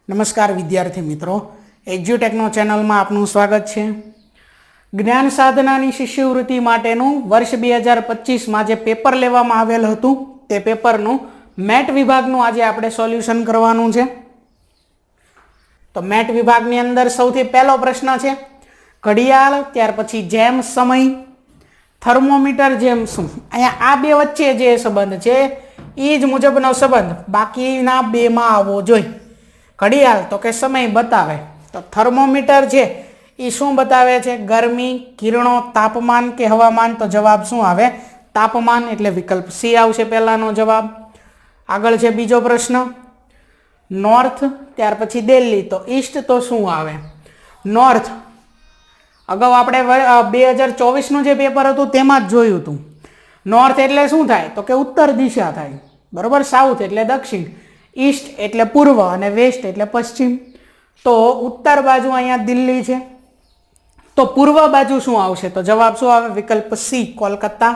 નમસ્કાર વિદ્યાર્થી મિત્રો, એજ્યુટેકનો ચેનલમાં આપનું સ્વાગત છે. જ્ઞાન સાધનાની શિષ્યવૃત્તિ માટેનું વર્ષ 2025માં જે પેપર લેવામાં આવેલ હતું તે પેપરનું મેટ વિભાગનું આજે આપણે સોલ્યુશન કરવાનું છે. તો મેટ વિભાગની અંદર સૌથી પહેલો પ્રશ્ન છે ઘડિયાળ, ત્યાર પછી જેમ સમય, થર્મોમીટર જેમ શું. અહીંયા આ બે વચ્ચે જે સંબંધ છે એ જ મુજબનો સંબંધ બાકીના બેમાં આવવો જોઈએ. ઘડિયાળ તો કે સમય બતાવે, તો થર્મોમીટર છે એ શું બતાવે છે? ગરમી, કિરણો, તાપમાન કે હવામાન. તો જવાબ શું આવે? તાપમાન, એટલે વિકલ્પ સી આવશે પહેલાનો જવાબ. આગળ છે બીજો પ્રશ્ન નોર્થ, ત્યાર પછી દિલ્હી. તો ઈસ્ટ તો શું આવે? નોર્થ. અગાઉ આપણે 2024નું જે પેપર હતું તેમાં જ જોયું હતું. નોર્થ એટલે શું થાય? તો કે ઉત્તર દિશા થાય, બરોબર. સાઉથ એટલે દક્ષિણ, ઈસ્ટ એટલે પૂર્વ અને વેસ્ટ એટલે પશ્ચિમ. તો ઉત્તર બાજુ અહીંયા દિલ્હી છે, તો પૂર્વ બાજુ શું આવશે? તો જવાબ શું આવે? વિકલ્પ સી, કોલકાતા.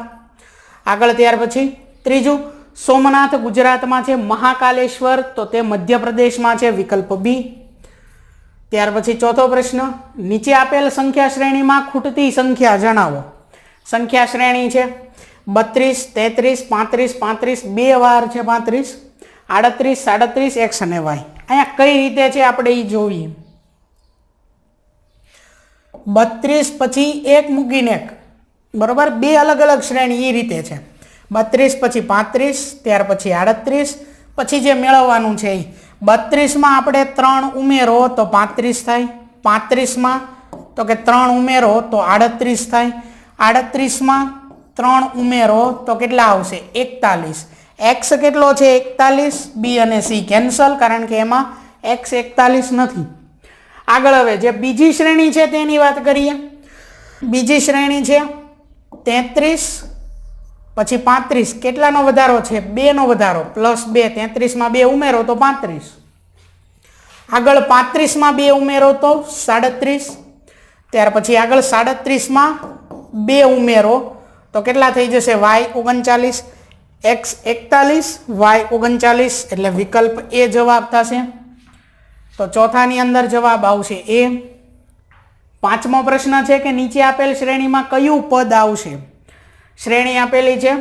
આગળ ત્યાર પછી ત્રીજું સોમનાથ ગુજરાતમાં છે, મહાકાલેશ્વર તો તે મધ્યપ્રદેશમાં છે, વિકલ્પ બી. ત્યાર પછી ચોથો પ્રશ્ન નીચે આપેલ સંખ્યા શ્રેણીમાં ખૂટતી સંખ્યા જણાવો. સંખ્યા શ્રેણી છે 32, 33, 35, 35, બે વાર છે 35, 38, 37, એક્સ અને વાય. અહીંયા કઈ રીતે છે આપણે એ જોઈએ. 32 પછી એક મૂકીને એક, બરોબર, બે અલગ અલગ શ્રેણી એ રીતે છે. 32 પછી 35, ત્યાર પછી 38, પછી જે મેળવવાનું છે એ 32માં આપણે 3 ઉમેરો તો 35 થાય, 35માં તો કે 3 ઉમેરો તો 38 થાય, 38માં 3 ઉમેરો તો કેટલા આવશે? 41. એક્સ કેટલો છે? 41. બી અને સી કેન્સલ, કારણ કે એમાં એક્સ 41 નથી. આગળ હવે જે બીજી શ્રેણી છે તેની વાત કરીએ. બીજી શ્રેણી છે 33 પછી 35, કેટલાનો વધારો છે? 2 નો વધારો, પ્લસ 2, 33માં 2 ઉમેરો તો 35. આગળ 35માં 2 ઉમેરો તો 37, ત્યાર પછી આગળ 37માં 2 ઉમેરો તો કેટલા થઈ જશે? વાય 39, એક્સ 41, વાય 39, એટલે વિકલ્પ એ જવાબ થશે. તો ચોથાની અંદર જવાબ આવશે એ. પાંચમો પ્રશ્ન છે કે નીચે આપેલ શ્રેણીમાં કયું પદ આવશે? શ્રેણી આપેલી છે,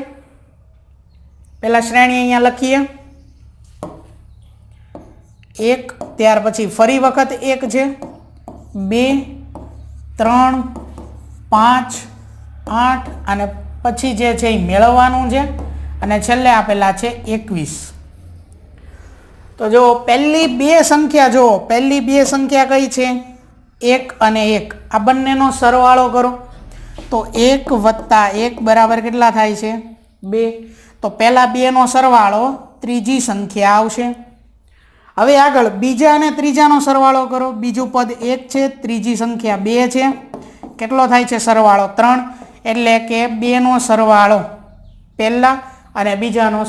પેલા શ્રેણી અહીંયા લખીએ 1, ત્યાર પછી ફરી વખત 1 છે, 2, 3, 5, 8 અને પછી જે છે એ મેળવવાનું છે અને છેલ્લે આપેલા છે 21. તો જો પહેલી બે સંખ્યા, જો પહેલી બે સંખ્યા કઈ છે? 1 અને 1. આ બંનેનો સરવાળો કરો તો 1 વત્તા 1 બરાબર કેટલા થાય છે? 2. તો પહેલા બેનો સરવાળો ત્રીજી સંખ્યા આવશે. હવે આગળ બીજા અને ત્રીજાનો સરવાળો કરો. બીજું પદ 1 છે, ત્રીજી સંખ્યા 2 છે, કેટલો થાય છે સરવાળો? 3. એટલે કે બેનો સરવાળો પહેલા અને બીજાનો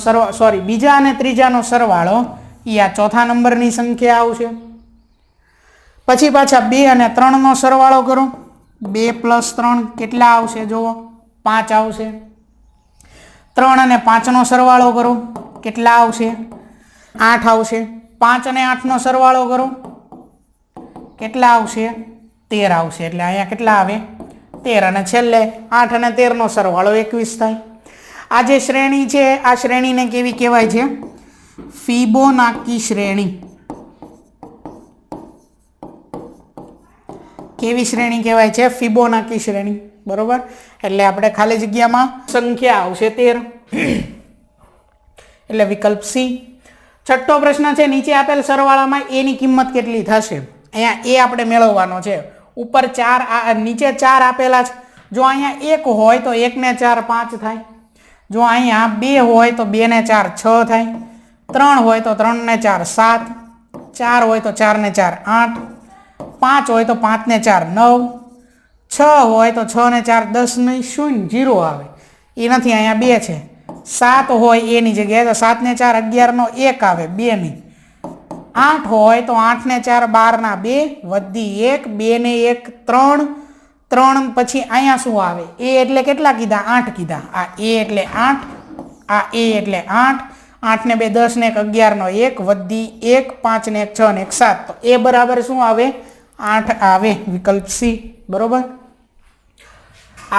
બીજા અને ત્રીજાનો સરવાળો એ આ ચોથા નંબરની સંખ્યા આવશે. પછી પાછા 2 અને 3નો સરવાળો કરો. 2 + 3 કેટલા આવશે? જુઓ 5 આવશે. 3 અને 5નો સરવાળો કરો, કેટલા આવશે? 8 આવશે. 5 અને 8નો સરવાળો કરો, કેટલા આવશે? 13 આવશે. એટલે અહીંયા કેટલા આવે? 13. અને છેલ્લે 8 અને 13નો સરવાળો 21 થાય. આ જે શ્રેણી છે આ શ્રેણીને કેવી કહેવાય છે? ફિબોનાકી શ્રેણી. કેવી શ્રેણી કહેવાય છે? ફિબોનાકી શ્રેણી, બરોબર. એટલે આપણે ખાલી જગ્યામાં સંખ્યા આવશે 13, એટલે વિકલ્પ સી. છઠ્ઠો પ્રશ્ન છે નીચે આપેલ સરવાળામાં એ ની કિંમત કેટલી થશે? અહીંયા એ આપણે મેળવવાનો છે. ઉપર 4, નીચે 4 આપેલા છે. જો અહીંયા 1 હોય તો 1 ને 4 5 થાય. જો અહીંયા 2 હોય તો 2 ને 4 6 થાય. 3 હોય તો 3 ને 4 7, 4 હોય તો 4 ને 4 8, 5 હોય તો 5 ને 4 9, 6 હોય તો 6 ને 4 10 નહીં, 0 આવે એ નથી, અહીંયા 2 છે. 7 હોય એની જગ્યાએ તો 7 ને 4 11 નો 1 આવે, 2 નહીં. 8 હોય તો 8 ને 4 12 ના 2 વધી 1, 2 ને 1 3, 3 પછી અહીંયા શું આવે? એ એટલે કેટલા કીધા? 8 કીધા. આ એ એટલે 8, આ એ એટલે 8 8 ને 2 10 ને 1 11 નો 1 વધી 1 5 ને 1 6 ને 1 7 તો એ બરાબર શું આવે 8 આવે વિકલ્પ સી બરોબર।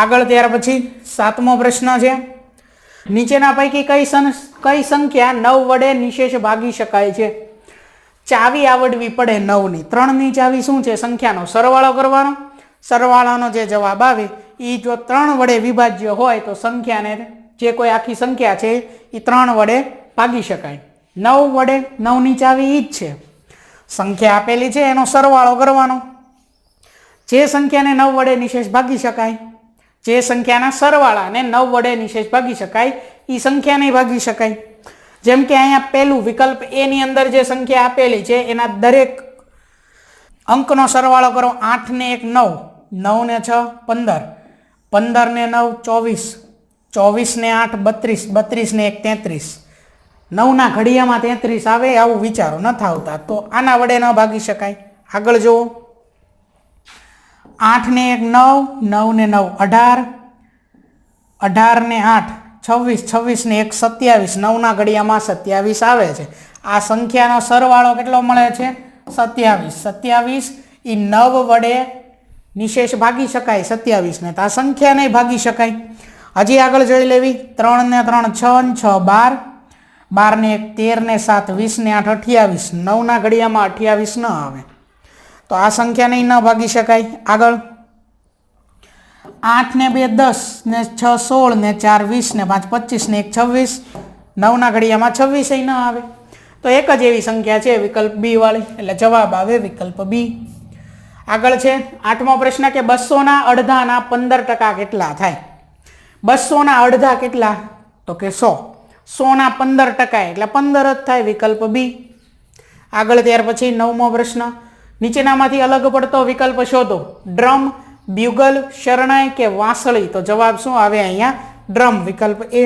આગળ ત્યાર પછી 7મો પ્રશ્ન છે નીચેના પૈકી કઈ સંખ્યા 9 વડે નિશેષ ભાગી શકાય છે। ચાવી આવડવી પડે 9 ની 3 ની ચાવી શું છે સંખ્યાનો સરવાળો કરવાનો સરવાળાનો જે જવાબ આવે એ જો 3 વડે વિભાજ્ય હોય તો સંખ્યાને જે કોઈ આખી સંખ્યા છે એ 3 વડે ભાગી શકાય। 9 વડે 9 ની ચાવી ઈ જ છે સંખ્યા આપેલી છે એનો સરવાળો કરવાનો જે સંખ્યાને 9 વડે નિશેષ ભાગી શકાય જે સંખ્યાના સરવાળાને 9 વડે નિશેષ ભાગી શકાય એ સંખ્યાને ભાગી શકાય। જેમ કે અહીંયા પહેલું વિકલ્પ એ ની અંદર જે સંખ્યા આપેલી છે એના દરેક અંકનો સરવાળો કરો 8 ને 1 9 9 ને 6 15 15 ને 9 24 24 ને 8 32 32 ને 1 33 9 ના ઘડિયામાં 33 આવે આવું વિચારો ન આવતા તો આના વડે ન ભાગી શકાય। આગળ જુઓ 8 ને 1 9 9 ને 9 18 18 ને 8 26 26 ને 1 27 9 ના ઘડિયામાં 27 આવે છે આ સંખ્યાનો સરવાળો કેટલો મળે છે 27 27 એ 9 વડે નિશેષ ભાગી શકાય 27 ને તો આ સંખ્યા નહીં ભાગી શકાય। હજી આગળ જોઈ લેવી 3 ને 3 6 ને 6 12 12 ને 1 13 ને 7 20 ને 8 28 9 ના ઘડિયામાં 28 ન આવે તો આ સંખ્યા નહીં ન ભાગી શકાય। આગળ 8 ને 2 10 ને 6 16 ને 4 20 ને 5 25 ને 1 26 9 ના ઘડિયામાં 26 ન આવે તો એક જ એવી સંખ્યા છે વિકલ્પ બી વાળી એટલે જવાબ આવે વિકલ્પ બી। આગળ છે 8મો પ્રશ્ન કે 200 ના અડધાના 15% કેટલા થાય। 200 ના અડધા કેટલા તો કે 100 100 ના 15% એટલે 15 જ થાય વિકલ્પ બી। આગળ ત્યાર પછી 9મો પ્રશ્ન નીચેનામાંથી અલગ પડતો વિકલ્પ શોધો ડ્રમ બ્યુગલ શરણાઈ કે વાંસળી તો જવાબ શું આવે અહીંયા ડ્રમ વિકલ્પ એ।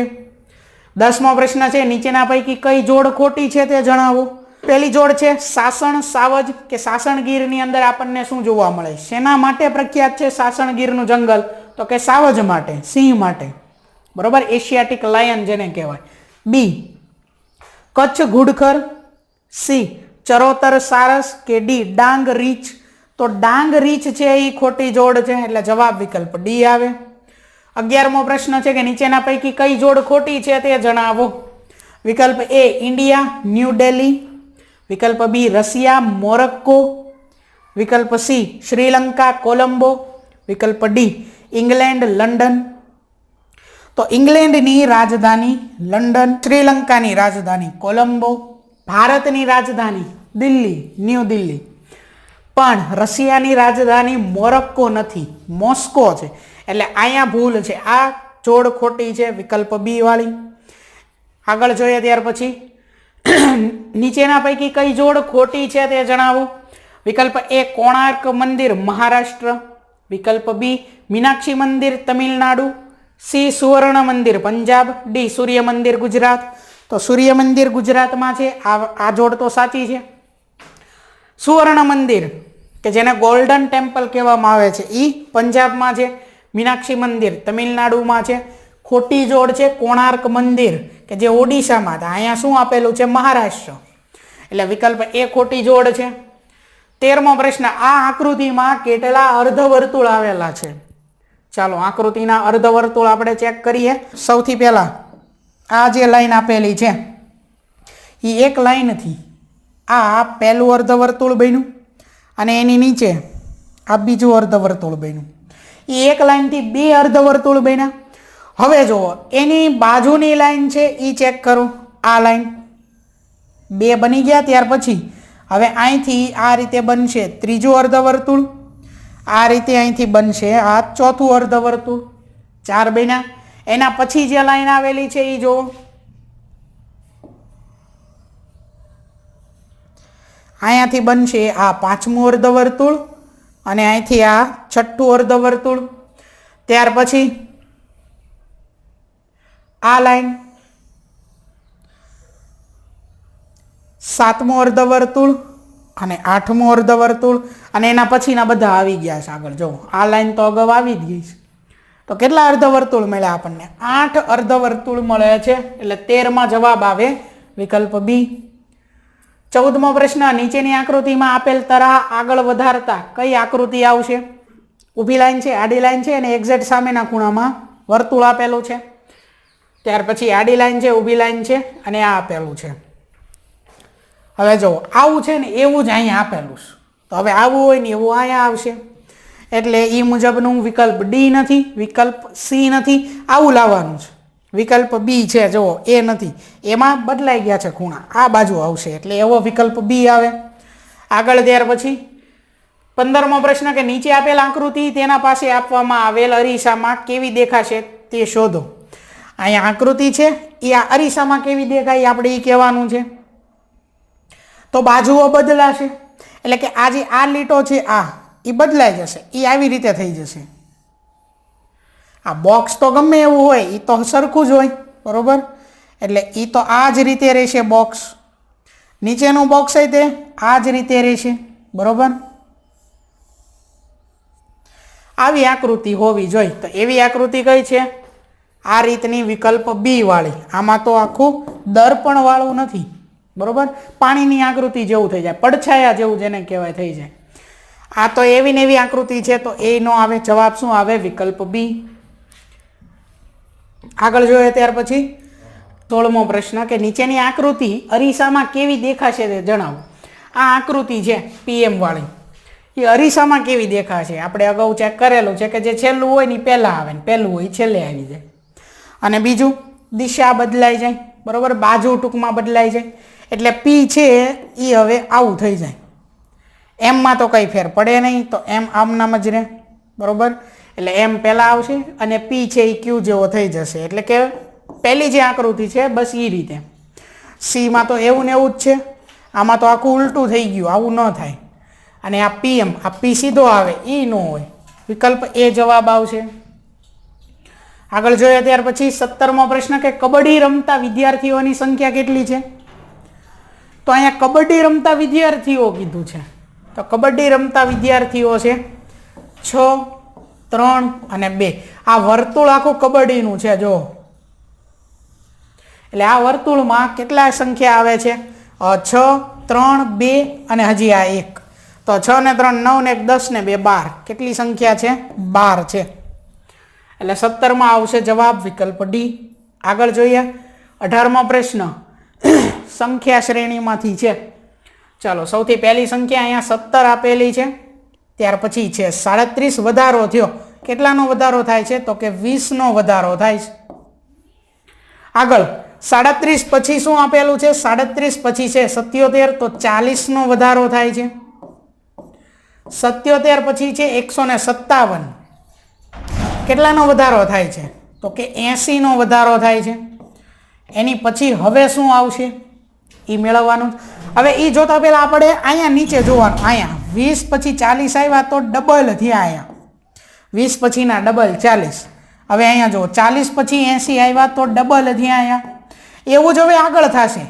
10મો પ્રશ્ન છે નીચેના પૈકી કઈ જોડ ખોટી છે તે જણાવો। પહેલી જોડ છે સાસણ સાવજ કે સાસણગીરની અંદર આપણને શું જોવા મળે શેના માટે પ્રખ્યાત છે સાસણગીરનું જંગલ તો કે સાવજ માટે સિંહ માટે બરોબર એશિયાટિક લાયન જેને કહેવાય। બી કચ્છ ઘુડખર સી ચરોતર સારસ કે ડી ડાંગ રીંછ તો ડાંગ રીંછ છે એ ખોટી જોડ છે એટલે જવાબ વિકલ્પ ડી આવે। 11મો પ્રશ્ન છે કે નીચેના પૈકી કઈ જોડ ખોટી છે તે જણાવો। વિકલ્પ એ ઇન્ડિયા ન્યૂ દિલ્હી વિકલ્પ બી રશિયા મોરક્કો વિકલ્પ સી શ્રીલંકા કોલંબો વિકલ્પ ડી ઇંગ્લેન્ડ લંડન તો ઇંગ્લેન્ડની રાજધાની લંડન શ્રીલંકાની રાજધાની કોલંબો ભારતની રાજધાની દિલ્હી ન્યૂ દિલ્હી પણ રશિયાની રાજધાની મોરક્કો નથી મોસ્કો છે એટલે અહીંયા ભૂલ છે આ જોડ ખોટી છે વિકલ્પ બી વાળી। આગળ જોઈએ ત્યાર પછી નીચેના પૈકી કઈ જોડ ખોટી છે તે જણાવો। વિકલ્પ એ કોણાર્ક મંદિર મહારાષ્ટ્ર વિકલ્પ બી મીનાક્ષી મંદિર તમિલનાડુ સી સુવર્ણ મંદિર પંજાબ ડી સૂર્ય મંદિર ગુજરાત તો સૂર્ય મંદિર ગુજરાતમાં છે આ જોડ તો સાચી છે। સુવર્ણ મંદિર કે જેને ગોલ્ડન ટેમ્પલ કહેવામાં આવે છે એ પંજાબમાં છે મીનાક્ષી મંદિર તમિલનાડુમાં છે ખોટી જોડ છે કોણાર્ક મંદિર કે જે ઓડિશામાં હતા અહીંયા શું આપેલું છે મહારાષ્ટ્ર એટલે વિકલ્પ એ ખોટી જોડ છે। 13મો પ્રશ્ન આ આકૃતિમાં કેટલા અર્ધવર્તુળ આવેલા છે ચાલો આકૃતિના અર્ધવર્તુળ આપણે ચેક કરીએ। સૌથી પહેલા આ જે લાઈન આપેલી છે એ એક લાઈનથી આ પહેલું અર્ધવર્તુળ બન્યું અને એની નીચે આ બીજું અર્ધવર્તુળ બન્યું એ એક લાઈનથી બે અર્ધવર્તુળ બન્યા। હવે જુઓ એની બાજુની લાઈન છે એ ચેક કરો આ લાઈન બે બની ગયા ત્યાર પછી હવે અહીંથી આ રીતે બનશે ત્રીજું અર્ધવર્તુળ આ રીતે અહીંથી બનશે આ ચોથું અર્ધવર્તુળ 4 બન્યા। એના પછી જે લાઈન આવેલી છે એ જુઓ અહીંયાથી બનશે આ 5મું અર્ધવર્તુળ અને અહીંથી આ 6થું અર્ધવર્તુળ ત્યાર પછી આ લાઈન 7મું અર્ધવર્તુળ અને 8મું અર્ધવર્તુળ અને એના પછીના બધા આવી ગયા છે આગળ જો આ લાઈન તો અગાઉ આવી જ ગઈ છે તો કેટલા અર્ધવર્તુળ મળ્યા આપણને 8 અર્ધવર્તુળ મળે છે એટલે 13માં જવાબ આવે વિકલ્પ બી. 14મો પ્રશ્ન, નીચેની આકૃતિમાં આપેલ તરાહ આગળ વધારતા કઈ આકૃતિ આવશે? ઊભી લાઈન છે, આડી લાઈન છે અને એક્ઝેક્ટ સામેના ખૂણામાં વર્તુળ આપેલું છે. ત્યાર પછી આડી લાઈન છે, ઊભી લાઈન છે અને આ આપેલું છે. હવે જો આવું છે ને એવું જ અહીંયા આપેલું છે, તો હવે આવું હોય ને એવું અહીંયા આવશે. એટલે એ મુજબનું વિકલ્પ ડી નથી, વિકલ્પ સી નથી, આવું લાવવાનું છે. વિકલ્પ બી છે, જો એ નથી, એમાં બદલાઈ ગયા છે ખૂણા, આ બાજુ આવશે એટલે એવો વિકલ્પ બી આવે. આગળ ત્યાર પછી 15મો પ્રશ્ન કે નીચે આપેલ આકૃતિ તેના પાસે આપવામાં આવેલ અરીસામાં કેવી દેખાશે તે શોધો. અહીંયા આકૃતિ છે એ આ અરીસામાં કેવી દેખાય આપણે એ કહેવાનું છે. તો બાજુઓ બદલાશે એટલે કે આ જે આ લીટો છે આ એ બદલાઈ જશે, એ આવી રીતે થઈ જશે. આ બોક્સ તો ગમે એવું હોય એ તો સરખું જ હોય, બરોબર? એટલે એ તો આ જ રીતે રહેશે બોક્સ. નીચેનું બોક્સ હોય તે આ જ રીતે રહેશે, બરોબર? આવી આકૃતિ હોવી જોઈએ. તો એવી આકૃતિ કઈ છે? આ રીતની વિકલ્પ બી વાળી. આમાં તો આખું દર્પણ વાળું નથી, બરોબર? પાણીની આકૃતિ જેવું થઈ જાય, પડછાયા જેવું જેને કહેવાય થઈ જાય. આ તો એવી ને એવી આકૃતિ છે, તો એ નો આવે. જવાબ શું આવે? વિકલ્પ બી. આગળ જોઈએ ત્યાર પછી 16મો પ્રશ્ન કે નીચેની આકૃતિ અરીસામાં કેવી દેખાશે તે જણાવો. આ આકૃતિ છે પીએમ વાળી, એ અરીસામાં કેવી દેખાશે? આપણે અગાઉ ચેક કરેલું છે કે જે છેલ્લું હોય ને પહેલાં આવે ને પહેલું હોય છેલ્લે આવી જાય. અને બીજું દિશા બદલાઈ જાય, બરોબર? બાજુ ટૂંકમાં બદલાઈ જાય. એટલે પી છે એ હવે આવું થઈ જાય. એમમાં તો કંઈ ફેર પડે નહીં, તો એમ આમ નામ જ રહે, બરોબર? એટલે એમ પહેલાં આવશે અને પી છે એ ક્યુ જેવો થઈ જશે. એટલે કે પહેલી જે આકૃતિ છે બસ એ રીતે. સીમાં તો એવું ને એવું જ છે, આમાં તો આખું ઉલટું થઈ ગયું, આવું ન થાય. અને આ પીએમ, આ પી સીધો આવે એ ન હોય. વિકલ્પ એ જવાબ આવશે. આગળ જોઈએ ત્યાર પછી 17મો પ્રશ્ન કે કબડ્ડી રમતા વિદ્યાર્થીઓની સંખ્યા કેટલી છે? તો અહીંયા કબડ્ડી રમતા વિદ્યાર્થીઓ કીધું છે, તો કબડ્ડી રમતા વિદ્યાર્થીઓ છે 6, 3 અને 2. આ વર્તુળ આખું કબડ્ડીનું છે જો. એટલે આ વર્તુળમાં કેટલા સંખ્યા આવે છે? 6, 3, 2 અને હજી આ 1. તો 6 ને 3 9 ને 1 10 ને 2 12. કેટલી સંખ્યા છે? 12 છે. એટલે 17માં આવશે જવાબ વિકલ્પ ડી. આગળ જોઈએ 18મો પ્રશ્ન સંખ્યા શ્રેણીમાંથી છે. ચાલો, સૌથી પહેલી સંખ્યા અહીંયા 17 આપેલી છે. ત્યાર પછી છે 37 વધારો થયો. કેટલાનો વધારો થાય છે? તો કે 20નો વધારો થાય છે. આગળ 37 પછી શું આપેલું છે? 37 પછી છે 77, તો 40નો વધારો થાય છે. 77 પછી છે 157. કેટલાનો વધારો થાય છે? તો કે 80નો વધારો થાય છે. એની પછી હવે શું આવશે એ મેળવવાનું. હવે એ જોતા પહેલા આપણે અહીંયા નીચે જોવાનું. અહીંયા 20 પછી 40 આવ્યા તો ડબલ થયા. અહીંયા 20 પછીના ડબલ 40. હવે અહીંયા જો 40 પછી 80 આવ્યા તો ડબલ થયા. અહીંયા એવું જ હવે આગળ થશે.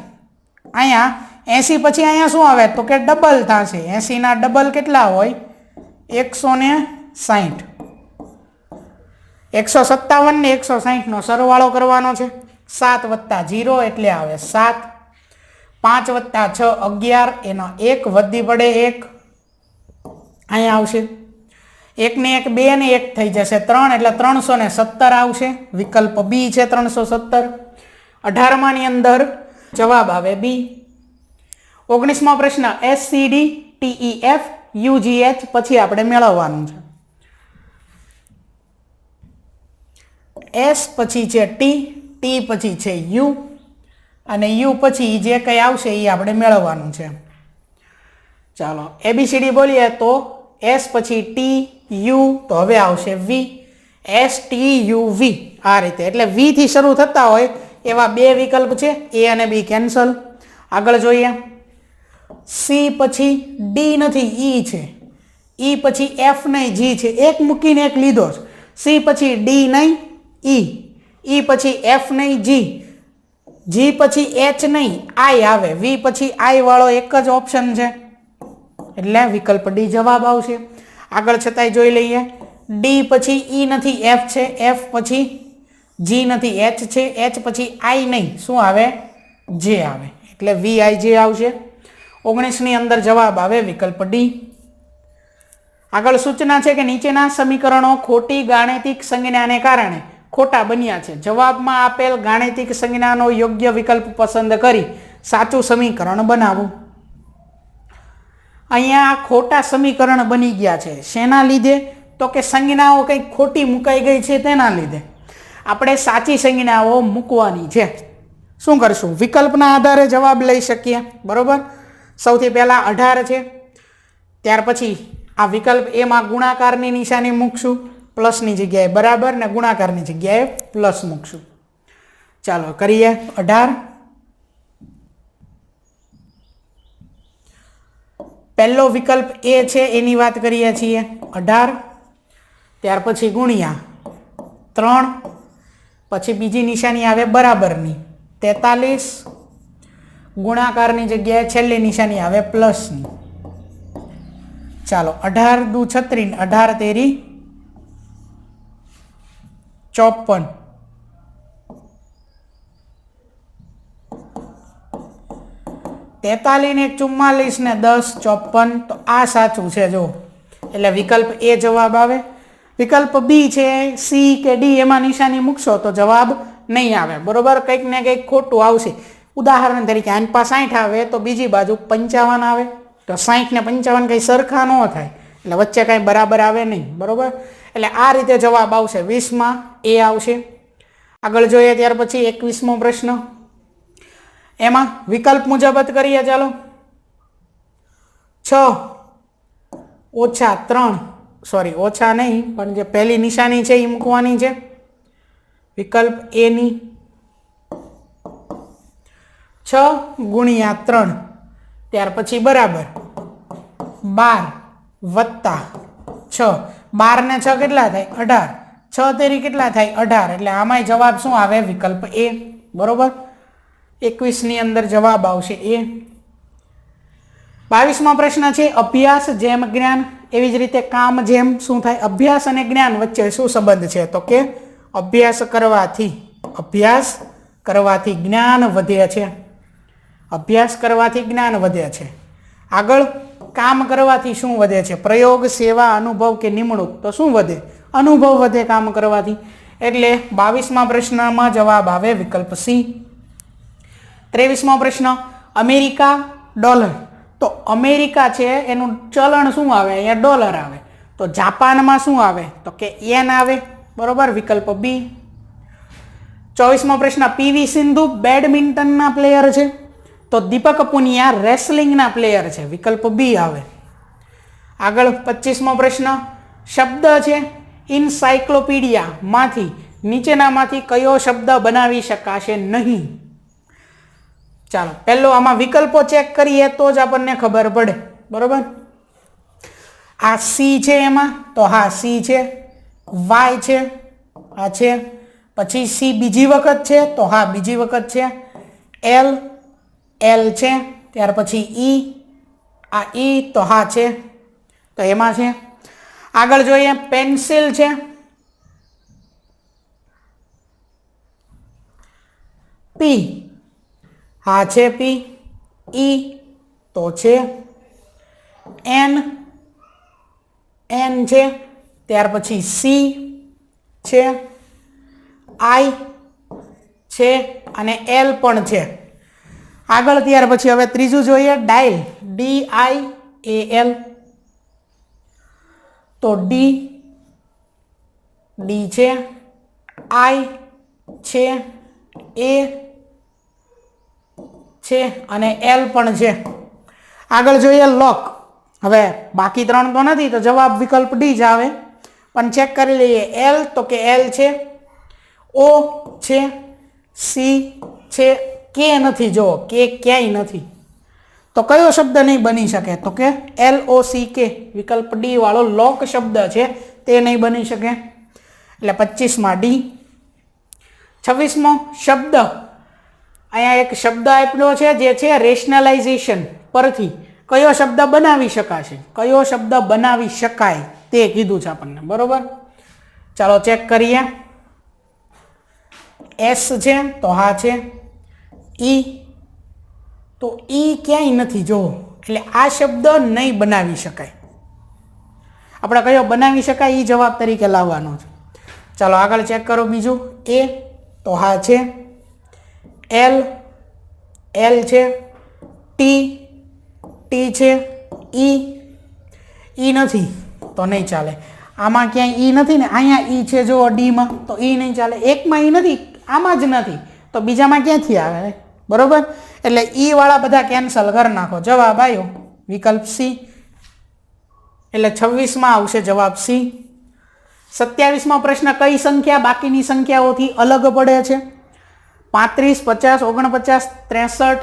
અહીંયા 80 પછી અહીંયા શું આવે? તો કે ડબલ થશે. 80ના ડબલ કેટલા હોય? 160. 157 ને 160નો સરવાળો કરવાનો છે. 7 વત્તા 0 એટલે આવે 7. 5 વત્તા 6 11, એનો 1 વધી પડે 1 અહીંયા આવશે. 1 ને 1 2 ને 1 થઈ જશે 3, એટલે 317 આવશે. વિકલ્પ બી છે 317. 18માની અંદર જવાબ આવે બી. 19મો પ્રશ્ન SCD TEF UGH પછી આપણે મેળવવાનું છે. S પછી છે T, T પછી છે U અને U પછી જે કંઈ આવશે એ આપણે મેળવવાનું છે. ચાલો ABCD બોલીએ તો S પછી T U, તો હવે આવશે V. STUV આ રીતે. એટલે V થી શરૂ થતા હોય એવા બે વિકલ્પ છે, A અને B કેન્સલ. આગળ જોઈએ C પછી D નથી, E છે. E પછી F નહીં, G છે. એક મૂકીને એક લીધો છે. C પછી D નહીં, E પછી F નહીં, G પછી H નહીં, I આવે. V પછી I વાળો એક જ ઓપ્શન છે, એટલે વિકલ્પ ડી જવાબ આવશે. આગળ છતાંય જોઈ લઈએ. D પછી E નથી, F છે. F પછી G નથી, H છે. H પછી I નહીં, શું આવે? J આવે. એટલે VIJ આવશે. 19ની અંદર જવાબ આવે વિકલ્પ ડી. આગળ સૂચના છે કે નીચેના સમીકરણો ખોટી ગાણિતિક સંજ્ઞાને કારણે ખોટા બન્યા છે. જવાબમાં આપેલ ગાણિતિક સંજ્ઞાનો યોગ્ય વિકલ્પ પસંદ કરી સાચું સમીકરણ બનાવો. અહીંયા ખોટા સમીકરણ બની ગયા છે. શેના લીધે? તો કે સંજ્ઞાઓ કંઈક ખોટી મુકાઈ ગઈ છે તેના લીધે. આપણે સાચી સંજ્ઞાઓ મૂકવાની છે. શું કરશું? વિકલ્પના આધારે જવાબ લઈ શકીએ. બરોબર. સૌથી પહેલા 18 છે, ત્યાર પછી આ વિકલ્પ એમાં ગુણાકારની નિશાની મૂકશું, પ્લસની જગ્યાએ બરાબર ને ગુણાકારની જગ્યાએ પ્લસ મૂકશું. ચાલો કરીએ. 18 પહેલો વિકલ્પ એ છે એની વાત કરીએ છીએ. 18 ત્યાર પછી ગુણ્યા 3, પછી બીજી નિશાની આવે બરાબરની 43, ગુણાકારની જગ્યાએ છેલ્લી નિશાની આવે પ્લસની. ચાલો 18 દુ 36, 18 તેરી 54, 43 ને 44 ને 10 54. તો આ સાચું છે જો, એટલે વિકલ્પ એ જવાબ આવે. વિકલ્પ બી છે, સી કે ડી એમાં નિશાની મૂકશો તો જવાબ નહીં આવે. બરોબર, કંઈક ને કંઈક ખોટું આવશે. ઉદાહરણ તરીકે 60 આવે તો બીજી બાજુ 55 આવે, તો 60 ને 55 કંઈ સરખા ન થાય, એટલે વચ્ચે કાંઈ બરાબર આવે નહીં. બરોબર, એટલે આ રીતે જવાબ આવશે. 20માં એ આવશે. આગળ જોઈએ ત્યાર પછી 21મો પ્રશ્ન. એમાં વિકલ્પ મુજબ જ કરીએ. ચાલો 6 ઓછા 3, સોરી ઓછા નહીં પણ જે પહેલી નિશાની છે એ મૂકવાની છે વિકલ્પ એની. 6 ગુણ્યા 3 ત્યાર પછી બરાબર 12 વત્તા 6. 12 ને 6 કેટલા થાય? 18. 6 તેરી કેટલા થાય? 18. એટલે આમાંય જવાબ શું આવે? વિકલ્પ એ. બરોબર, 21ની અંદર જવાબ આવશે એ. 22મો પ્રશ્ન છે અભ્યાસ જેમ જ્ઞાન, એવી જ રીતે કામ જેમ શું થાય? અભ્યાસ અને જ્ઞાન વચ્ચે શું સંબંધ છે? તો કે અભ્યાસ કરવાથી જ્ઞાન વધે છે. અભ્યાસ કરવાથી જ્ઞાન વધે છે. આગળ કામ કરવાથી શું વધે છે? પ્રયોગ, સેવા, અનુભવ કે નિમણૂક? તો શું વધે? અનુભવ વધે કામ કરવાથી. એટલે 22મા પ્રશ્નમાં જવાબ આવે વિકલ્પ સી. 23મો પ્રશ્ન અમેરિકા ડોલર. તો અમેરિકા છે એનું ચલણ શું આવે? અહીંયા ડોલર આવે. તો જાપાનમાં શું આવે? તો કે યેન આવે. બરોબર, વિકલ્પ બી. 24મો પ્રશ્ન પીવી સિંધુ બેડમિન્ટનના પ્લેયર છે, તો દીપક પુનિયા રેસલિંગના પ્લેયર છે. વિકલ્પ બી આવે. આગળ 25મો પ્રશ્ન શબ્દ છે ઇનસાયક્લોપીડિયામાંથી નીચેનામાંથી કયો શબ્દ બનાવી શકાશે નહીં? ચાલો પહેલો આમાં વિકલ્પો ચેક કરીએ તો જ આપણને ખબર પડે. બરોબર, આ સી છે એમાં, તો હા સી છે. વાય છે, આ છે. પછી સી બીજી વખત છે, તો હા બીજી વખત છે. એલ છે. ત્યાર પછી ઈ, આ ઈ, તો હા છે, તો એમાં છે. આગળ જોઈએ પેન્સિલ છે. પી, હા છે પી. ઈ તો છે. એન છે. ત્યાર પછી સી છે, આઈ છે અને એલ પણ છે. આગળ ત્યાર પછી હવે ત્રીજું જોઈએ ડાયલ, DIAL. તો ડી છે, આઈ છે, એ છે અને એલ પણ છે. આગળ જોઈએ લોક. હવે બાકી ત્રણ તો નથી તો જવાબ વિકલ્પ ડી જ આવે, પણ ચેક કરી લઈએ. એલ, તો કે એલ છે. ઓ છે, સી છે, કે નથી. જો કે ક્યાંય નથી, તો કયો શબ્દ નહીં બની શકે? તો કે LOCK. વિકલ્પ ડી વાળો લોક શબ્દ છે તે નહીં બની શકે. એટલે 25માં ડી. 26મો શબ્દ, અહીંયા એક શબ્દ આપ્યો છે જે છે રેશનલાઇઝેશન પરથી કયો શબ્દ બનાવી શકાશે, કયો શબ્દ બનાવી શકાય તે કીધું છે આપણને. બરોબર, ચાલો ચેક કરીએ. એસ છે, તો હા છે. ઈ તો ઈ ક્યાંય નથી જો, એટલે આ શબ્દ નહીં બનાવી શકાય. આપણે કયો બનાવી શકાય એ જવાબ તરીકે લાવવાનો છે. ચાલો આગળ ચેક કરો. બીજું એ તો હા છે, એલ છે, ટી છે, ઈ નથી તો નહીં ચાલે. આમાં ક્યાંય ઈ નથી ને, અહીંયા ઈ છે જો ડીમાં, તો ઈ નહીં ચાલે. એકમાં ઈ નથી, આમાં જ નથી, તો બીજામાં ક્યાંથી આવે? બરોબર. એટલે ઈ વાળા બધા કેન્સલ કરી નાખો. જવાબ આવ્યો વિકલ્પ સી. એટલે 26માં આવશે જવાબ સી. 27મો પ્રશ્ન, કઈ સંખ્યા બાકીની સંખ્યાઓથી અલગ પડે છે? 35, 50, 49, 63.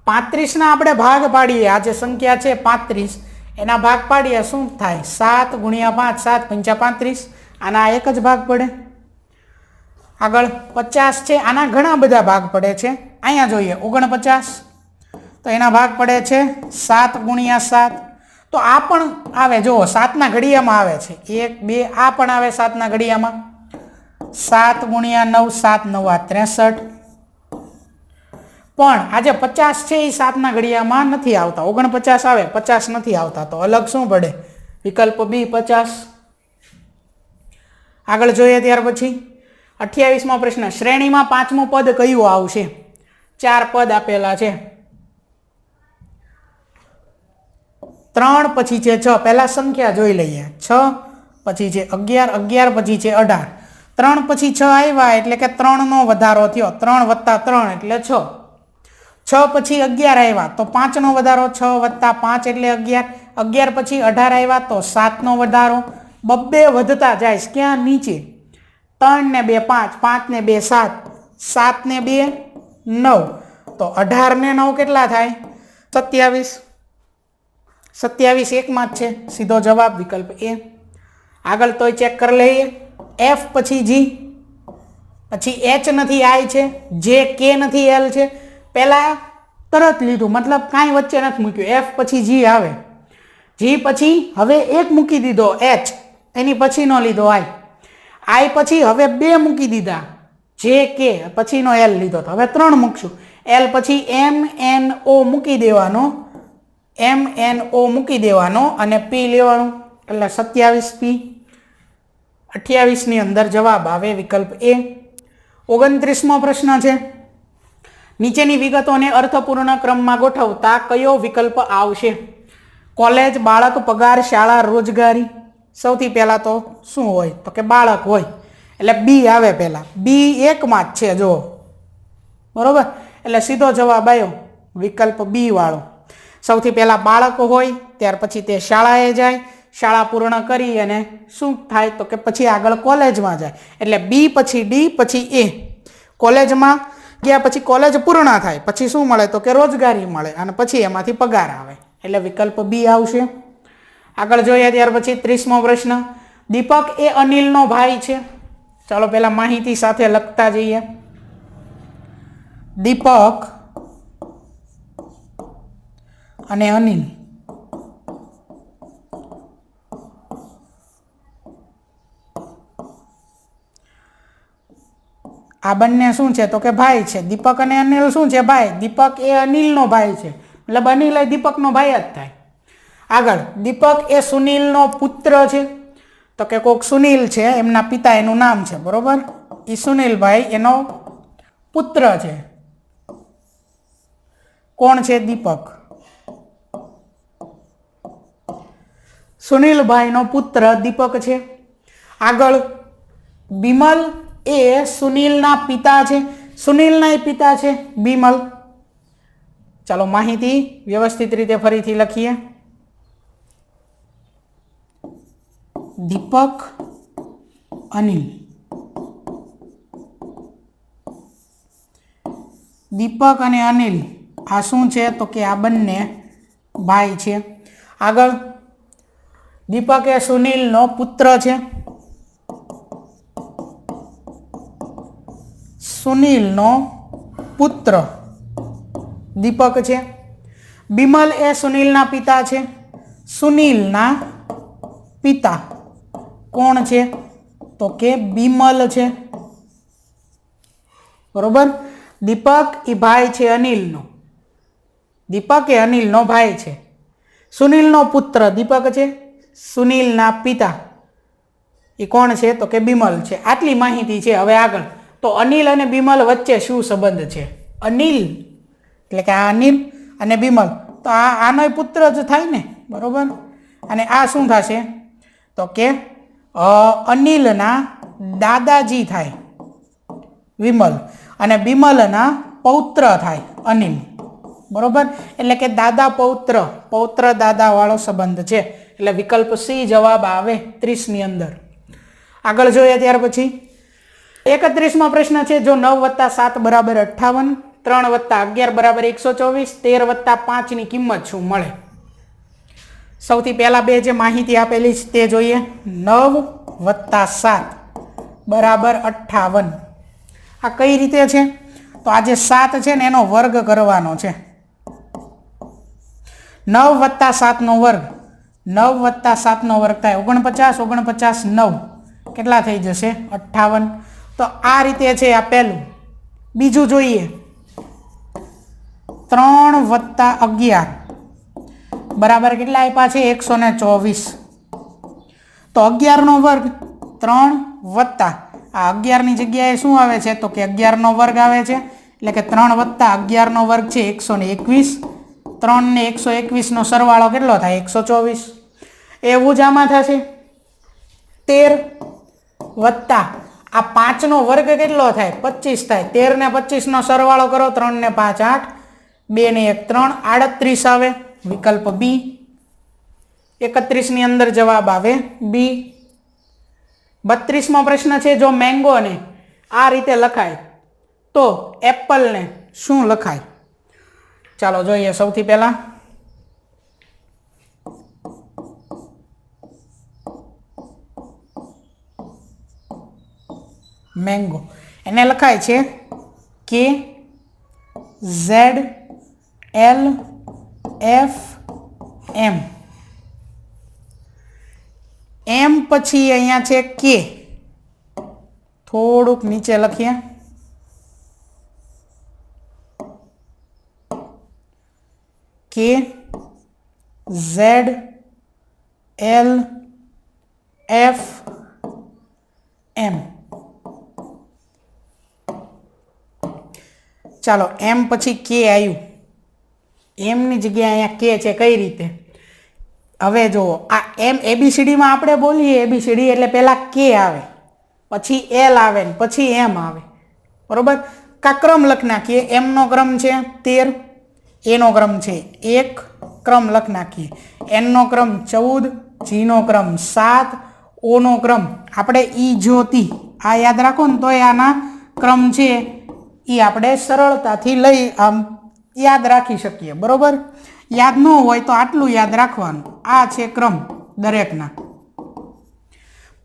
35ના આપણે ભાગ પાડીએ. આ જે સંખ્યા છે 35, એના ભાગ પાડીએ શું થાય? 7 × 5, 7 × 5 35. આના એક જ ભાગ પડે. આગળ 50 છે, આના ઘણા બધા ભાગ પડે છે. અહીંયા જોઈએ 49, તો એના ભાગ પડે છે 7 × 7. તો આ પણ આવે, જુઓ 7ના ઘડિયામાં આવે છે 1 2, આ પણ આવે 7ના ઘડિયામાં. 7 × 9, 7 9 63. પણ આ જે 50 છે એ 7ના ઘડિયામાં નથી આવતા. 49 આવે, 50 નથી આવતા, તો અલગ શું પડે? વિકલ્પ બી 50. આગળ જોઈએ ત્યાર પછી 28મો પ્રશ્ન, શ્રેણીમાં 5મું પદ કયું આવશે? 4 પદ આપેલા છે. 3 પછી છે 6. પહેલા સંખ્યા જોઈ લઈએ. 6 પછી છે 11, 11 પછી છે 18. 3 પછી 6 આવ્યા એટલે કે 3નો વધારો થયો. 3 + 3 એટલે 6. 6 પછી 11 આવ્યા તો 5નો વધારો. 6 + 5 એટલે 11. 11 પછી 18 આવ્યા તો 7નો વધારો. બબ્બે વધતા જાય. ક્યાં? નીચે. 3 ને 2 5, 5 ને 2 7, 7 ને 2 9. તો 18 ને 9 કેટલા થાય? 27. 27 એકમાં જ છે. સીધો જવાબ વિકલ્પ એ. આગળ તોય ચેક કરી લઈએ. એફ પછી જી, પછી એચ નથી, આઈ છે, જે કે નથી, એલ છે. પહેલા તરત લીધું, મતલબ કાંઈ વચ્ચે નથી મૂક્યું. એફ પછી જી આવે. જી પછી હવે એક મૂકી દીધો એચ, એની પછીનો લીધો આઈ. આઈ પછી હવે 2 મૂકી દીધા, જે કે પછીનો એલ લીધો, તો હવે 3 મૂકશું. એલ પછી એમ એન ઓ મૂકી દેવાનો, MNO મૂકી દેવાનો અને પી લેવાનું, એટલે 27 પી. 28ની અંદર જવાબ આવે વિકલ્પ એ. 29મો પ્રશ્ન છે, નીચેની વિગતોને અર્થપૂર્ણ ક્રમમાં ગોઠવતા કયો વિકલ્પ આવશે? કોલેજ, બાળક, પગાર, શાળા, રોજગારી. સૌથી પહેલા તો શું હોય? તો કે બાળક હોય, એટલે બી આવે. પહેલા બી એકમાં જ છે જો, બરોબર. એટલે સીધો જવાબ આવ્યો વિકલ્પ બી વાળો. સૌથી પહેલા બાળક હોય, ત્યાર પછી તે શાળાએ જાય, શાળા પૂર્ણ કરી અને શું થાય? તો કે પછી આગળ કોલેજમાં જાય. એટલે બી પછી ડી પછી એ. કોલેજમાં ગયા પછી કોલેજ પૂર્ણ થાય, પછી શું મળે? તો કે રોજગારી મળે, અને પછી એમાંથી પગાર આવે, એટલે વિકલ્પ બી આવશે. આગળ જોઈએ ત્યાર પછી 30મો પ્રશ્ન, દીપક એ અનિલનો ભાઈ છે. ચાલો પહેલા માહિતી સાથે લખતા જઈએ. દીપક અને અનિલ આ બંને શું છે? તો કે ભાઈ છે. દીપક અને અનિલ શું છે? ભાઈ. દીપક એ અનિલનો ભાઈ છે, મતલબ અનિલ એ દીપકનો ભાઈ જ થાય. આગળ, દીપક એ સુનિલનો પુત્ર છે. તો કે કોક સુનિલ છે, એમના પિતા એનું નામ છે, બરોબર. એ સુનિલભાઈ એનો પુત્ર છે. કોણ છે? દીપક. સુનિલભાઈનો પુત્ર દીપક છે. આગળ, બિમલ એ સુનિલના પિતા છે. સુનિલના પિતા છે બિમલ. ચાલો માહિતી વ્યવસ્થિત રીતે ફરીથી લખીએ. દીપક, અનિલ. દીપક અને અનિલ આ શું છે? તો કે આ બંને ભાઈ છે. આગળ, દીપક એ સુનિલનો પુત્ર છે. સુનિલનો પુત્ર દીપક છે. બિમલ એ સુનિલના પિતા છે. સુનિલના પિતા કોણ છે? તો કે બિમલ છે, બરોબર. દીપક એ ભાઈ છે અનિલનો, દીપક એ અનિલનો ભાઈ છે. સુનિલનો પુત્ર દીપક છે. સુનિલના પિતા એ કોણ છે? તો કે બિમલ છે. આટલી માહિતી છે. હવે આગળ તો અનિલ અને બિમલ વચ્ચે શું સંબંધ છે? અનિલ એટલે કે આ અનિલ અને બિમલ તો આનો પુત્ર જ થાય ને, બરોબર. અને આ શું થશે? તો કે અનિલના દાદાજી થાય વિમલ અને બિમલના પૌત્ર થાય અનિલ, બરોબર. એટલે કે દાદા પૌત્ર દાદા વાળો સંબંધ છે. એટલે વિકલ્પ સી જવાબ આવે 30 ની અંદર. આગળ જોઈએ ત્યાર પછી 31મો પ્રશ્ન છે. જો 9 + 7 = 58, 3 + 11 = 124, 13 + 5 ની કિંમત શું મળે? સૌથી પહેલા બે જે માહિતી આપેલી છે તે જોઈએ. 9 + 7 = 58. આ કઈ રીતે છે? તો આ જે 7 છે ને એનો વર્ગ કરવાનો છે. 9 + 7 નો વર્ગ, 9 + 7 નો વર્ગ થાય 49, 49 9 કેટલા થઈ જશે? 58. તો આ રીતે છે આ પહેલું. બીજું જોઈએ 3 + 11 બરાબર કેટલા આપ્યા છે? 124. તો 11 નો વર્ગ 3 વત્તા આ 11 ની જગ્યાએ શું આવે છે? તો કે 11 નો વર્ગ આવે છે. એટલે કે 3 + 11 નો વર્ગ છે 121. 3 ને 121 નો સરવાળો કેટલો થાય? 124. એવું જ આમાં થશે 13 વત્તા આ 5 નો વર્ગ કેટલો થાય? 25 થાય. 13 ને 25 નો સરવાળો કરો. 3 ને 5 8, 2 ને 1 3, 38 આવે. વિકલ્પ બી. 31 ની અંદર જવાબ આવે બી. 32મો પ્રશ્ન છે. જો મેંગોને આ રીતે લખાય તો એપલને શું લખાય? ચાલો જોઈએ. સૌથી પહેલા મેંગો એને લખાય છે KZLFM. એમ પછી અહીંયા છે કે, થોડુંક નીચે લખીએ KZLFM. ચાલો એમ પછી કે આવ્યું. એમની જગ્યાએ અહીંયા કે છે. કઈ રીતે? હવે જુઓ આ એમ ABCDમાં આપણે બોલીએ ABCD એટલે પહેલા કે આવે, પછી એલ આવે ને પછી એમ આવે, બરોબર. કા ક્રમ લખી નાખીએ. એમનો ક્રમ છે 13, એનો ક્રમ છે 1, ક્રમ લખી નાખીએ. એનનો ક્રમ 14, જીનો ક્રમ 7, ઓનો ક્રમ આપણે ઈ જ્યોતિ આ યાદ રાખો ને તો આના ક્રમ છે એ આપણે સરળતાથી લઈ આમ યાદ રાખી શકીએ, બરોબર. યાદ ન હોય તો આટલું યાદ રાખવાનું. આ છે ક્રમ દરેકના.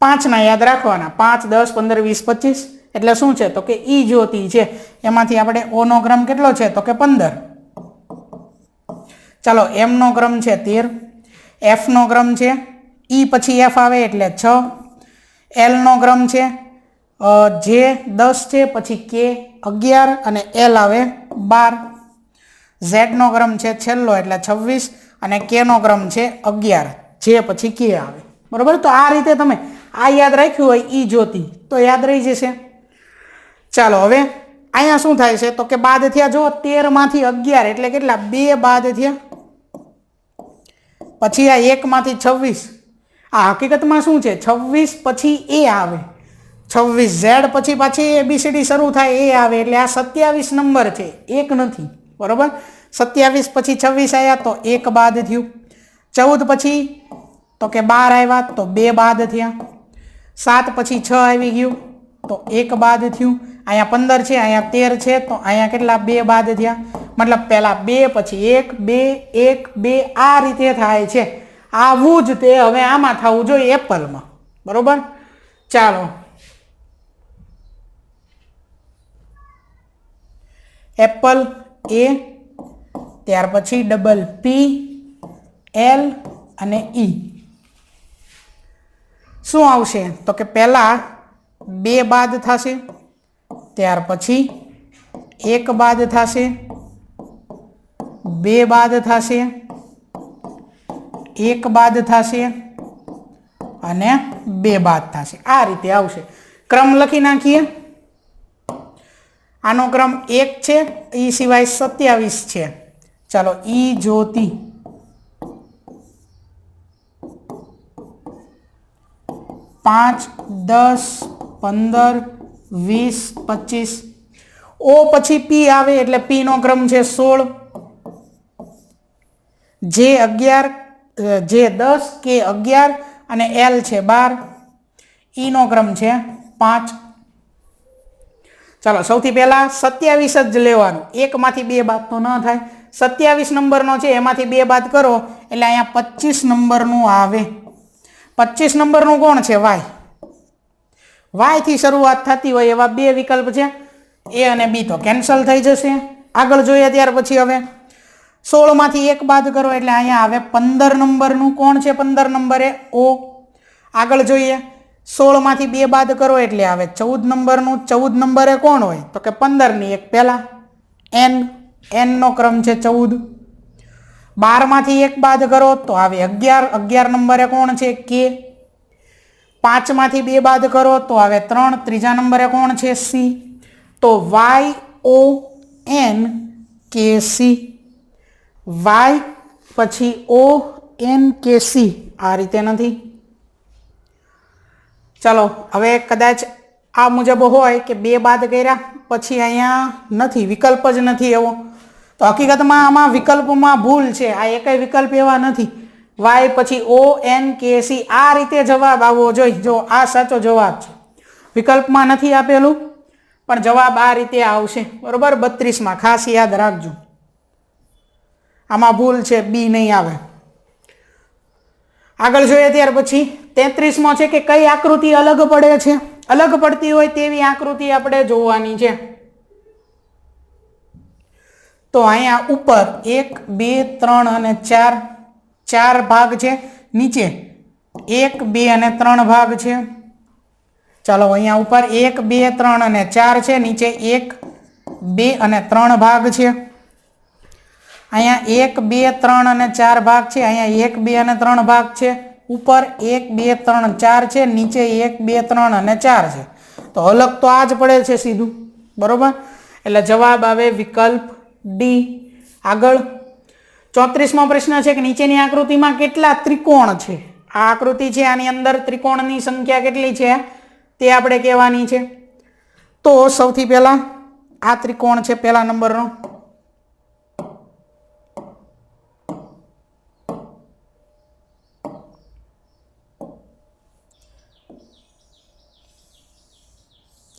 5 ના યાદ રાખવાના. 5 10 15 20 25 એટલે શું છે? તો કે ઈ જ્યોતિ છે. એમાંથી આપણે ઓનો ક્રમ કેટલો છે? તો કે 15. ચાલો એમનો ક્રમ છે 13, એફનો ક્રમ છે ઈ પછી એફ આવે એટલે 6, એલનો ક્રમ છે જે 10 છે પછી કે 11 અને એલ આવે 12, ઝેડનો ક્રમ છે છેલ્લો એટલે 26 અને કેનો ક્રમ છે 11, જે પછી કે આવે, બરોબર. તો આ રીતે તમે આ યાદ રાખ્યું હોય ઈ જ્યોતિ તો યાદ રહી જશે. ચાલો હવે અહીંયા શું થાય છે? તો કે બાદ થયા. જો 13 માંથી 11 એટલે કેટલા? 2 બાદ થયા. પછી આ 1 માંથી 26. આ હકીકતમાં શું છે? 26 પછી એ આવે. 26 ઝેડ પછી પાછી ABCD શરૂ થાય એ આવે. એટલે આ 27 નંબર છે, 1 નથી, બરોબર. 27 પછી 26 આવ્યા તો 1 બાદ થયું. 14 પછી તો કે 12 આવ્યા તો 2 બાદ થયા. 7 પછી 6 આવી ગયું તો 1 બાદ થયું. અહીંયા 15 છે, અહીંયા 13 છે તો અહીંયા કેટલા? 2 બાદ થયા. મતલબ પહેલા 2 પછી 1 2 1 2 આ રીતે થાય છે. આવું જ તે હવે આમાં થવું જોઈએ એપલમાં, બરોબર. ચાલો એપલ એ, ત્યાર પછી ડબલ પી, એલ અને ઈ. શું આવશે? તો કે પહેલા 2 બાદ થશે, ત્યાર પછી 1 બાદ થશે, 2 બાદ થશે, 1 બાદ થશે અને 2 બાદ થશે. આ રીતે આવશે. ક્રમ લખી નાખીએ. આનો ક્રમ 1 છે, એ સિવાય 27 છે. ચાલો, ઈ જ્યોતિ 5, 10, 15, 20, 25. ઓ પછી પી આવે એટલે પી નો ક્રમ છે 16, જે 11, જે 10, કે 11 અને એલ છે 12. ઈ નો ક્રમ છે 5. ચાલો, સૌથી પહેલા 27 જ લેવાનું. 1 માંથી 2 બાદ તો ન થાય. 27 નંબરનો છે, એમાંથી 2 બાદ કરો એટલે અહીંયા 25 નંબરનું આવે. 25 નંબરનું કોણ છે? વાય. વાય થી શરૂઆત થતી હોય એવા 2 વિકલ્પ છે, એ અને બી તો કેન્સલ થઈ જશે. આગળ જોઈએ ત્યાર પછી હવે 16 માંથી 1 બાદ કરો એટલે અહીંયા આવે 15 નંબરનું. કોણ છે 15 નંબરે? ઓ. આગળ જોઈએ 16 માંથી 2 બાદ કરો એટલે આવે 14 નંબરનું. 14 નંબરે કોણ હોય? તો કે 15 ની 1 પહેલા એન. એન નો ક્રમ છે 14. 12 માંથી 1 બાદ કરો તો આવે 11. 11 નંબરે કોણ છે? કે. 5 માંથી 2 બાદ કરો તો આવે 3. ત્રીજા નંબરે કોણ છે? સી. તો Y O N K C. Y પછી ઓ એન કે સી. આ રીતે નથી. ચાલો, હવે કદાચ આ મુજબ હોય કે 2 બાદ કર્યા પછી અહીંયા નથી, વિકલ્પ જ નથી એવો, તો હકીકતમાં આમાં વિકલ્પમાં ભૂલ છે. આ એકેય વિકલ્પ એવા નથી. વાય પછી ઓ એન કે સી. આ રીતે જવાબ આવવો જોઈએ. જો આ સાચો જવાબ છે, વિકલ્પમાં નથી આપેલું, પણ જવાબ આ રીતે આવશે. બરોબર, 32માં ખાસ યાદ રાખજો. આમાં ભૂલ છે, બી નહીં આવે. આગળ જોઈએ ત્યાર પછી 33મો છે કે કઈ આકૃતિ અલગ પડે છે. અલગ પડતી હોય તેવી આકૃતિ આપણે જોવાની છે. તો અહીંયા ઉપર 1, 2, 3 અને 4 4 ભાગ છે. નીચે 1, 2 અને 3 ભાગ છે. ચાલો, અહીંયા ઉપર 1, 2, 3 અને 4 છે. નીચે 1, 2 અને 3 ભાગ છે. અહીંયા 1, 2, 3 અને 4 ભાગ છે. અહીંયા 1, 2 અને 3 ભાગ છે. ઉપર 1, 2, 3, 4 છે. નીચે 1, 2, 3 અને 4 છે. તો અલગ તો આ જ પડે છે સીધું. બરોબર, એટલે જવાબ આવે વિકલ્પ ડી. આગળ 34મો પ્રશ્ન છે કે નીચેની આકૃતિમાં કેટલા ત્રિકોણ છે. આ આકૃતિ છે, આની અંદર ત્રિકોણની સંખ્યા કેટલી છે તે આપણે કહેવાની છે. તો સૌથી પહેલા આ ત્રિકોણ છે પહેલા નંબરનો.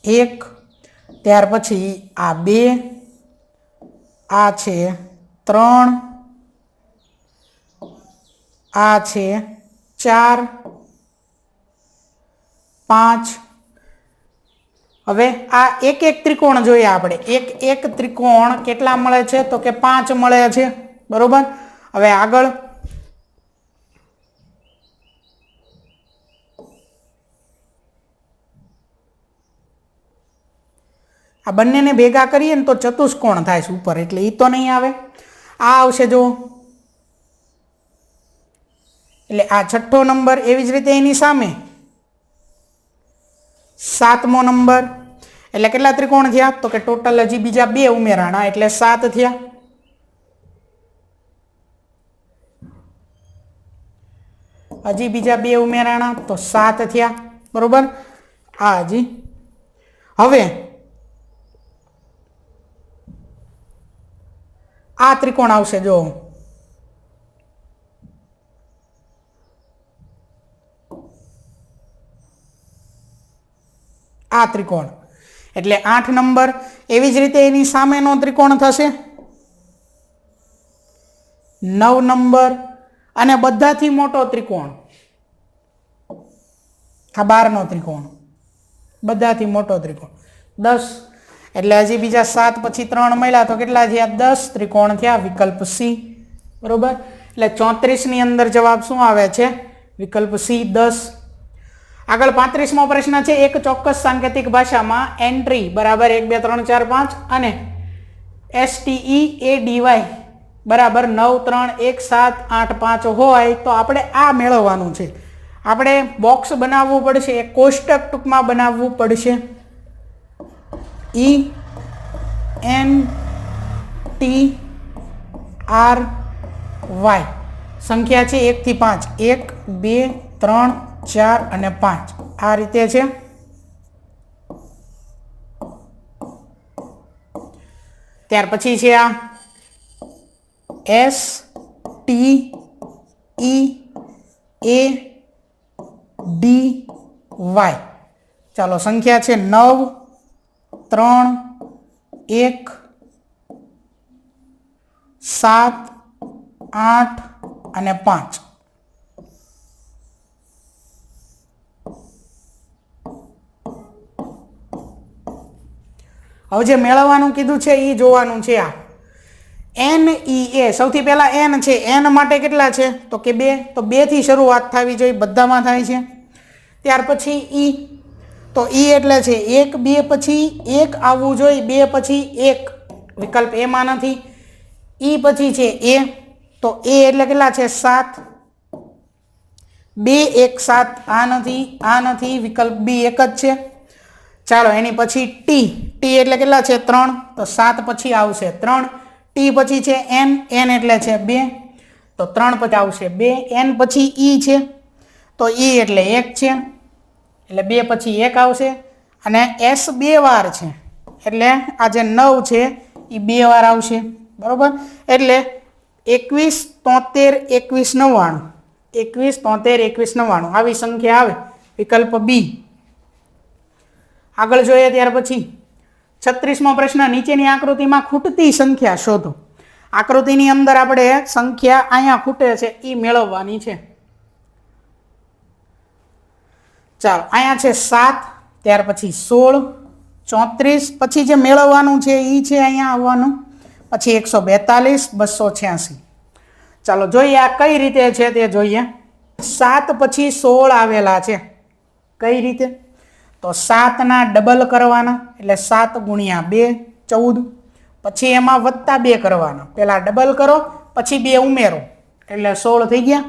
એક, ત્યાર પછી આ 2, આ છે 3, આ છે 4, 5. હવે આ એક ત્રિકોણ જોઈએ આપણે. એક ત્રિકોણ કેટલા મળે છે? તો કે 5 મળે છે. બરોબર, હવે આગળ આ બંનેને ભેગા કરીએ ને તો ચતુષ્કોણ થાય છે ઉપર, એટલે એ તો નહીં આવે. આ આવશે જો, એટલે આ 6થો નંબર. એવી જ રીતે એની સામે 7મો નંબર. એટલે કેટલા ત્રિકોણ થયા? તો કે ટોટલ હજી બીજા 2 ઉમેરાણા એટલે 7 થયા. હજી બીજા 2 ઉમેરાણા તો 7 થયા. બરોબર, આ હજી. હવે આ ત્રિકોણ આવશે જો, આ ત્રિકોણ એટલે 8 નંબર. એવી જ રીતે એની સામેનો ત્રિકોણ થશે 9 નંબર. અને બધાથી મોટો ત્રિકોણ આ 12નો ત્રિકોણ, બધાથી મોટો ત્રિકોણ 10. એટલે હજી બીજા 7 પછી 3 મળ્યા તો કેટલા થયા? 10 ત્રિકોણ થયા. વિકલ્પ સી. બરોબર, એટલે 34ની અંદર જવાબ શું આવે છે? વિકલ્પ સી, 10. આગળ 35મો પ્રશ્ન છે એક ચોક્કસ સાંકેતિક ભાષામાં એન્ટ્રી બરાબર 1, 2, 3, 4, 5 અને STEADY બરાબર 9 3 1 7 8 5 હોય તો આપણે આ મેળવવાનું છે. આપણે બોક્સ બનાવવું પડશે, એક કોષ્ટક ટૂંકમાં બનાવવું પડશે. ENTRY સંખ્યા છે 1 થી 5, 1 2 3 4 અને 5 આ રીતે છે. ત્યાર પછી છે આ STEADY. ચાલો સંખ્યા છે 9 3 1 7 8 અને 5. હવે જે મેળવવાનું કીધું છે એ જોવાનું છે. આ NEA સૌથી પહેલા n છે. n માટે કેટલા છે તો કે 2, તો 2 થી શરૂઆત થવી જોઈએ, બધામાં થાય છે. ત્યાર પછી E, તો E એટલે છે 1 2 પછી 1 આવવું જોઈએ, 2 પછી 1 વિકલ્પ A માં નથી. E પછી છે A, તો A એટલે કેટલા છે 7, 2 1 7 આ નથી વિકલ્પ B એક જ છે. ચાલો એની પછી T એટલે કેટલા છે 3, તો 7 પછી આવશે 3. T પછી છે N એટલે છે 2, તો 3 પછી આવશે 2. N પછી E છે, તો E એટલે 1 છે, એટલે 2 પછી 1 આવશે. અને S 2 વાર છે, એટલે આ જે 9 છે એ 2 વાર આવશે. બરોબર, એટલે 21 73 21 99, 21 73 21 99 આવી સંખ્યા આવે, વિકલ્પ B. આગળ જોઈએ ત્યાર પછી 36મો પ્રશ્ન, નીચેની આકૃતિમાં ખૂટતી સંખ્યા શોધો. આકૃતિની અંદર આપણે સંખ્યા અહીંયા ખૂટે છે એ મેળવવાની છે. ચાલો અહીંયા છે 7, ત્યાર પછી 16, 34, પછી જે મેળવવાનું છે એ છે અહીંયા આવવાનું, પછી 142, 286. ચાલો જોઈએ આ કઈ રીતે છે તે જોઈએ. 7 પછી 16 આવેલા છે, કઈ રીતે? તો 7 ના ડબલ કરવાના, એટલે 7 ગુણ્યા 2 14, પછી એમાં વત્તા 2 કરવાના, પહેલા ડબલ કરો પછી 2 ઉમેરો એટલે 16 થઈ ગયા.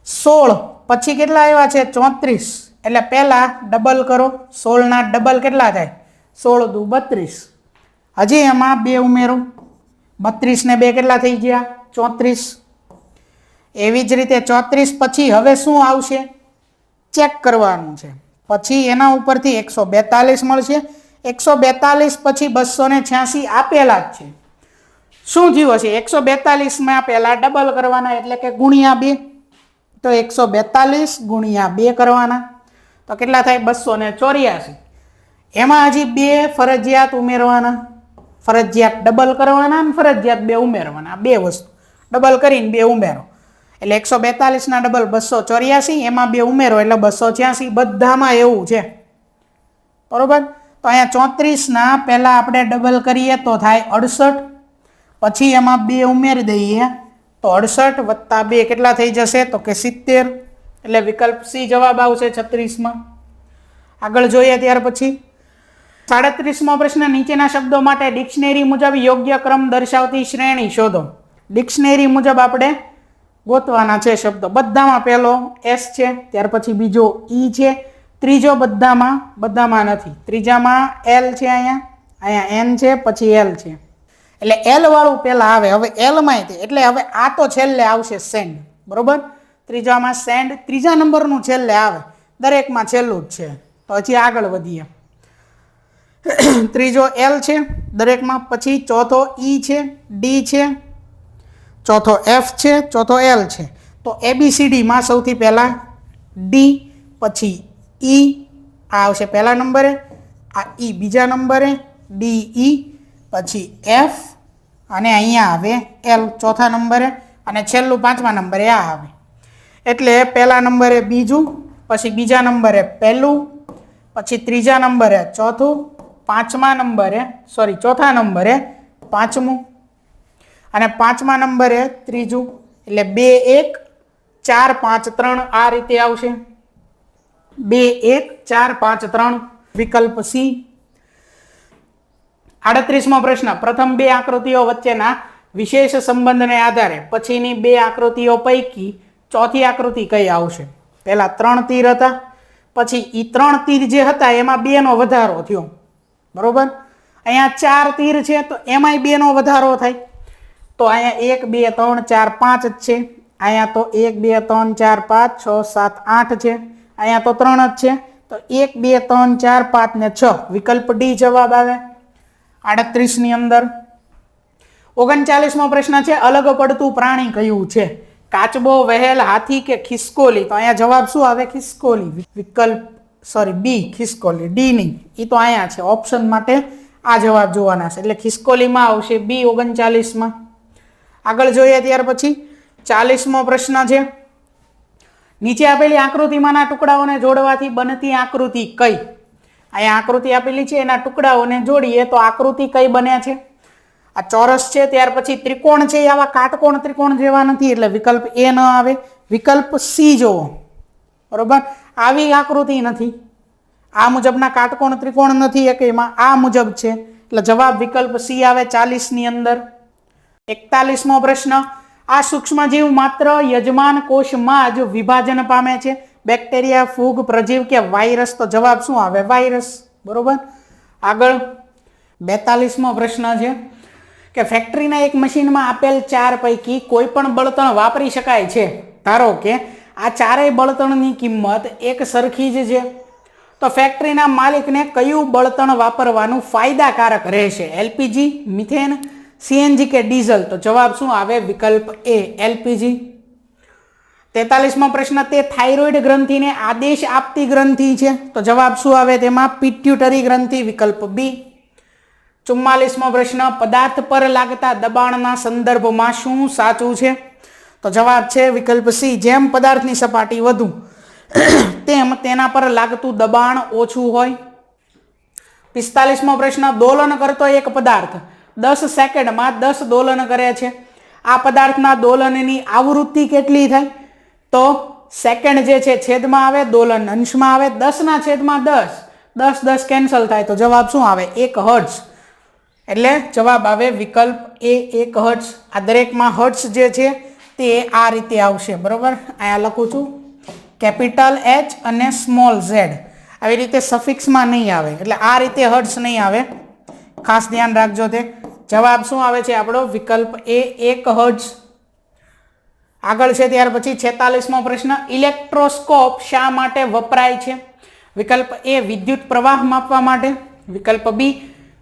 16 પછી કેટલા આવ્યા છે 34, એટલે પહેલા ડબલ કરો, 16 ના ડબલ કેટલા થાય 16 દુ 32, હજી એમાં 2 ઉમેરો, 32 ને 2 કેટલા થઈ ગયા 34. એવી જ રીતે 34 પછી હવે શું આવશે ચેક કરવાનું છે. પછી એના ઉપરથી 142 મળશે. 142 પછી 286 આપેલા જ છે. શું થયું હશે 142 માં પહેલા ડબલ કરવાના, એટલે કે ગુણ્યા 2, તો 142 ગુણ્યા 2 કરવાના, તો કેટલા થાય 284. એમાં હજી 2 ફરજિયાત ઉમેરવાના, ફરજિયાત ડબલ કરવાના અને ફરજિયાત 2 ઉમેરવાના, 2 વસ્તુ ડબલ કરીને 2 ઉમેરો એટલે 142 ના ડબલ 284, એમાં 2 ઉમેરો એટલે 286. બધામાં એવું છે. બરોબર, તો અહીંયા 34 ના પહેલા આપણે ડબલ કરીએ તો થાય 68, પછી એમાં 2 ઉમેરી દઈએ તો 68 વત્તા 2 કેટલા થઈ જશે તો કે 70, એટલે વિકલ્પ C જવાબ આવશે 36માં. આગળ જોઈએ ત્યાર પછી 37મો પ્રશ્ન, નીચેના શબ્દો માટે ડિક્શનરી મુજબ યોગ્ય ક્રમ દર્શાવતી શ્રેણી શોધો. ડિક્શનરી મુજબ આપણે ગોતવાના છે શબ્દો. બધામાં પહેલો S છે, ત્યાર પછી બીજો E છે, ત્રીજો બધામાં નથી, ત્રીજામાં L છે, અહીંયા N છે, પછી L છે, એટલે L વાળું પહેલા આવે. હવે L માં એટલે હવે આ તો છેલ્લે આવશે સેન્ડ. બરોબર, ત્રીજામાં સેન્ડ, ત્રીજા નંબરનું છેલ્લે આવે, દરેકમાં છેલ્લું જ છે. તો હજી આગળ વધીએ. ત્રીજો L છે દરેકમાં, પછી ચોથો E છે, D છે, ચોથો F છે, ચોથો L છે. તો ABCD માં સૌથી પહેલા D, પછી E આ આવશે પહેલા નંબરે, આ E બીજા નંબરે, D E, પછી F અને અહીંયા આવે L ચોથા નંબરે, અને છેલ્લું 5મા નંબરે આ આવે. એટલે પહેલા નંબરે બીજું, પછી બીજા નંબરે પહેલું, પછી ત્રીજા નંબરે ચોથું, ચોથા નંબરે 5મું, અને 5મા નંબરે ત્રીજું. એટલે 2 1 4 5 3 આ રીતે આવશે. 2 1 4 5 3 વિકલ્પ C. 38મો પ્રશ્ન, પ્રથમ બે આકૃતિઓ વચ્ચેના વિશેષ સંબંધને આધારે પછીની બે આકૃતિઓ પૈકી ચોથી આકૃતિ કઈ આવશે? પહેલા 3 તીર હતા, પછી એ 3 તીર જે હતા એમાં 2 નો વધારો થયો, બરોબર? અહીંયા 4 તીર છે તો એમાંય 2 નો વધારો થાય, તો અહીંયા 1 2 3 4 5 જ છે, અહીંયા તો 1 2 3 4 5 6 7 8 છે, અહીંયા તો 3 જ છે, તો 1 2 3 4 5 ને 6 વિકલ્પ ડી જવાબ આવે 38 ની અંદર. 39મો પ્રશ્ન છે, અલગ પડતું પ્રાણી કયું છે? કાચબો, વહેલ, હાથી કે ખિસકોલી? તો અહીંયા જવાબ શું આવે? ખિસકોલી. વિકલ્પ બી ખિસકોલી, ડી નહીં, એ તો અહીંયા છે ઓપ્શન માટે આ જવાબ જોવાના છે, એટલે ખિસકોલીમાં આવશે બી 39માં. આગળ જોઈએ ત્યાર પછી 40મો પ્રશ્ન છે, નીચે આપેલી આકૃતિમાંના ટુકડાઓને જોડવાથી બનતી આકૃતિ કઈ? અહીંયા આકૃતિ આપેલી છે, એના ટુકડાઓને જોડીએ તો આકૃતિ કઈ બને છે? આ ચોરસ છે, ત્યાર પછી ત્રિકોણ છે, આવા કાટકોણ ત્રિકોણ જેવા નથી, એટલે વિકલ્પ એ ન આવે. વિકલ્પ સી જોવો, બરોબર? આવી આકૃતિ નથી, આ મુજબના કાટકોણ ત્રિકોણ નથી એકેયમાં, આ મુજબ છે, એટલે જવાબ વિકલ્પ સી આવે 40 ની અંદર. 41મો પ્રશ્ન, આ સૂક્ષ્મજીવ માત્ર યજમાન કોષમાં જ વિભાજન પામે છે? બેક્ટેરિયા, ફૂગ, પ્રજીવ કે વાયરસ? તો જવાબ શું આવે? વાયરસ, બરોબર? આગળ 42મો પ્રશ્ન છે કે ફેક્ટરીના એક મશીનમાં આપેલ 4 પૈકી કોઈ પણ બળતણ વાપરી શકાય છે. ધારો કે આ 4 બળતણની કિંમત એક સરખી જ છે, તો ફેક્ટરીના માલિકને કયું બળતણ વાપરવાનું ફાયદાકારક રહેશે? એલપીજી, મિથેન, સીએનજી કે ડીઝલ? તો જવાબ શું આવે? વિકલ્પ એ એલપીજી. 43મો પ્રશ્ન, તે થાઇરોઇડ ગ્રંથિને આદેશ આપતી ગ્રંથિ છે? તો જવાબ શું આવે તેમાં? પિટ્યુટરી ગ્રંથિ, વિકલ્પ બી. 44મો પ્રશ્ન, પદાર્થ પર લાગતા દબાણના સંદર્ભમાં શું સાચું છે? તો જવાબ છે વિકલ્પ સી, જેમ પદાર્થની સપાટી વધુ તેમ તેના પર લાગતું દબાણ ઓછું હોય. 45મો પ્રશ્ન, દોલન કરતો એક પદાર્થ 10 સેકન્ડમાં 10 દોલન કરે છે. આ પદાર્થના દોલનની આવૃત્તિ કેટલી થાય? તો સેકન્ડ જે છે છેદમાં આવે, દોલન અંશમાં આવે, 10 ના છેદમાં 10, 10 10 કેન્સલ થાય, તો જવાબ શું આવે? 1 હર્ટ્ઝ. એટલે જવાબ આવે વિકલ્પ એ 1 હર્ટ્ઝ. આ દરેકમાં હર્ટ્ઝ જે છે તે આ રીતે આવશે, બરોબર? અહીંયા લખું છું કેપિટલ એચ અને સ્મોલ ઝેડ, આવી રીતે સફિક્સમાં નહીં આવે, એટલે આ રીતે હર્ટ્ઝ નહીં આવે, ખાસ ધ્યાન રાખજો. તે જવાબ શું આવે છે આપણો? વિકલ્પ એ 1 હર્ટ્ઝ. આગળ છે ત્યાર પછી 46મો પ્રશ્ન, ઇલેક્ટ્રોસ્કોપ શા માટે વપરાય છે? વિકલ્પ એ વિદ્યુત પ્રવાહ માપવા માટે, વિકલ્પ બી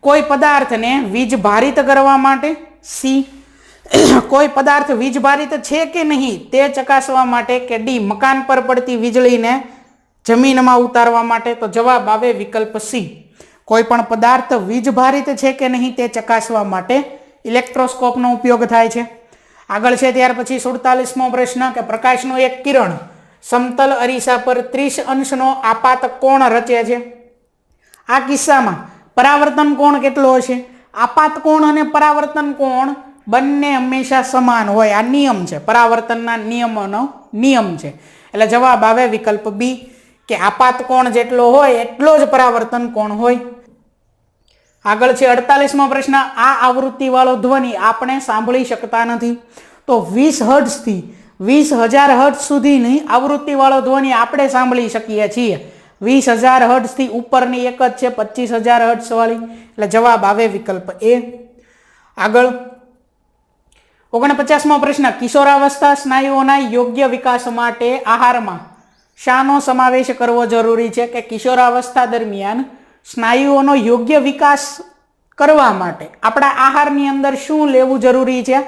કોઈ પદાર્થને વીજ ભારિત કરવા માટે, સી કોઈ પદાર્થ વીજ ભારિત છે કે નહીં તે ચકાસવા માટે, કે ડી મકાન પર પડતી વીજળીને જમીનમાં ઉતારવા માટે? તો જવાબ આવે વિકલ્પ સી, કોઈ પણ પદાર્થ વીજ ભારિત છે કે નહીં તે ચકાસવા માટે ઇલેક્ટ્રોસ્કોપનો ઉપયોગ થાય છે. આગળ છે ત્યાર પછી 47મો પ્રશ્ન કે પ્રકાશનું એક કિરણ સમતલ અરીસા પર 30 અંશનો આપાત કોણ રચે છે? આ કિસ્સામાં પરાવર્તન કોણ કેટલો હશે? આપાત કોણ અને પરાવર્તન કોણ બંને હંમેશા સમાન હોય, આ નિયમ છે, પરાવર્તનના નિયમોનો નિયમ છે, એટલે જવાબ આવે વિકલ્પ બી, કે આપાત કોણ જેટલો હોય એટલો જ પરાવર્તન કોણ હોય. આગળ છે 48મો પ્રશ્ન, આ આવૃત્તિ વાળો ધ્વનિ આપણે સાંભળી શકતા નથી, તો 20 હર્ટ્ઝ થી 20,000 હર્ટ્ઝ સુધીની આવૃત્તિ વાળો ધ્વનિ આપણે સાંભળી શકીએ છીએ. 20,000 હર્ટ્ઝ થી ઉપરની એક જ છે 25,000 હર્ટ્ઝ વાળી, એટલે જવાબ આવે વિકલ્પ એ. આગળ 49મો પ્રશ્ન, કિશોરાવસ્થા સ્નાયુઓના યોગ્ય વિકાસ માટે આહારમાં શાનો સમાવેશ કરવો જરૂરી છે? કે કિશોરાવસ્થા દરમિયાન સ્નાયુઓનો યોગ્ય વિકાસ કરવા માટે આપણા આહારની અંદર શું લેવું જરૂરી છે?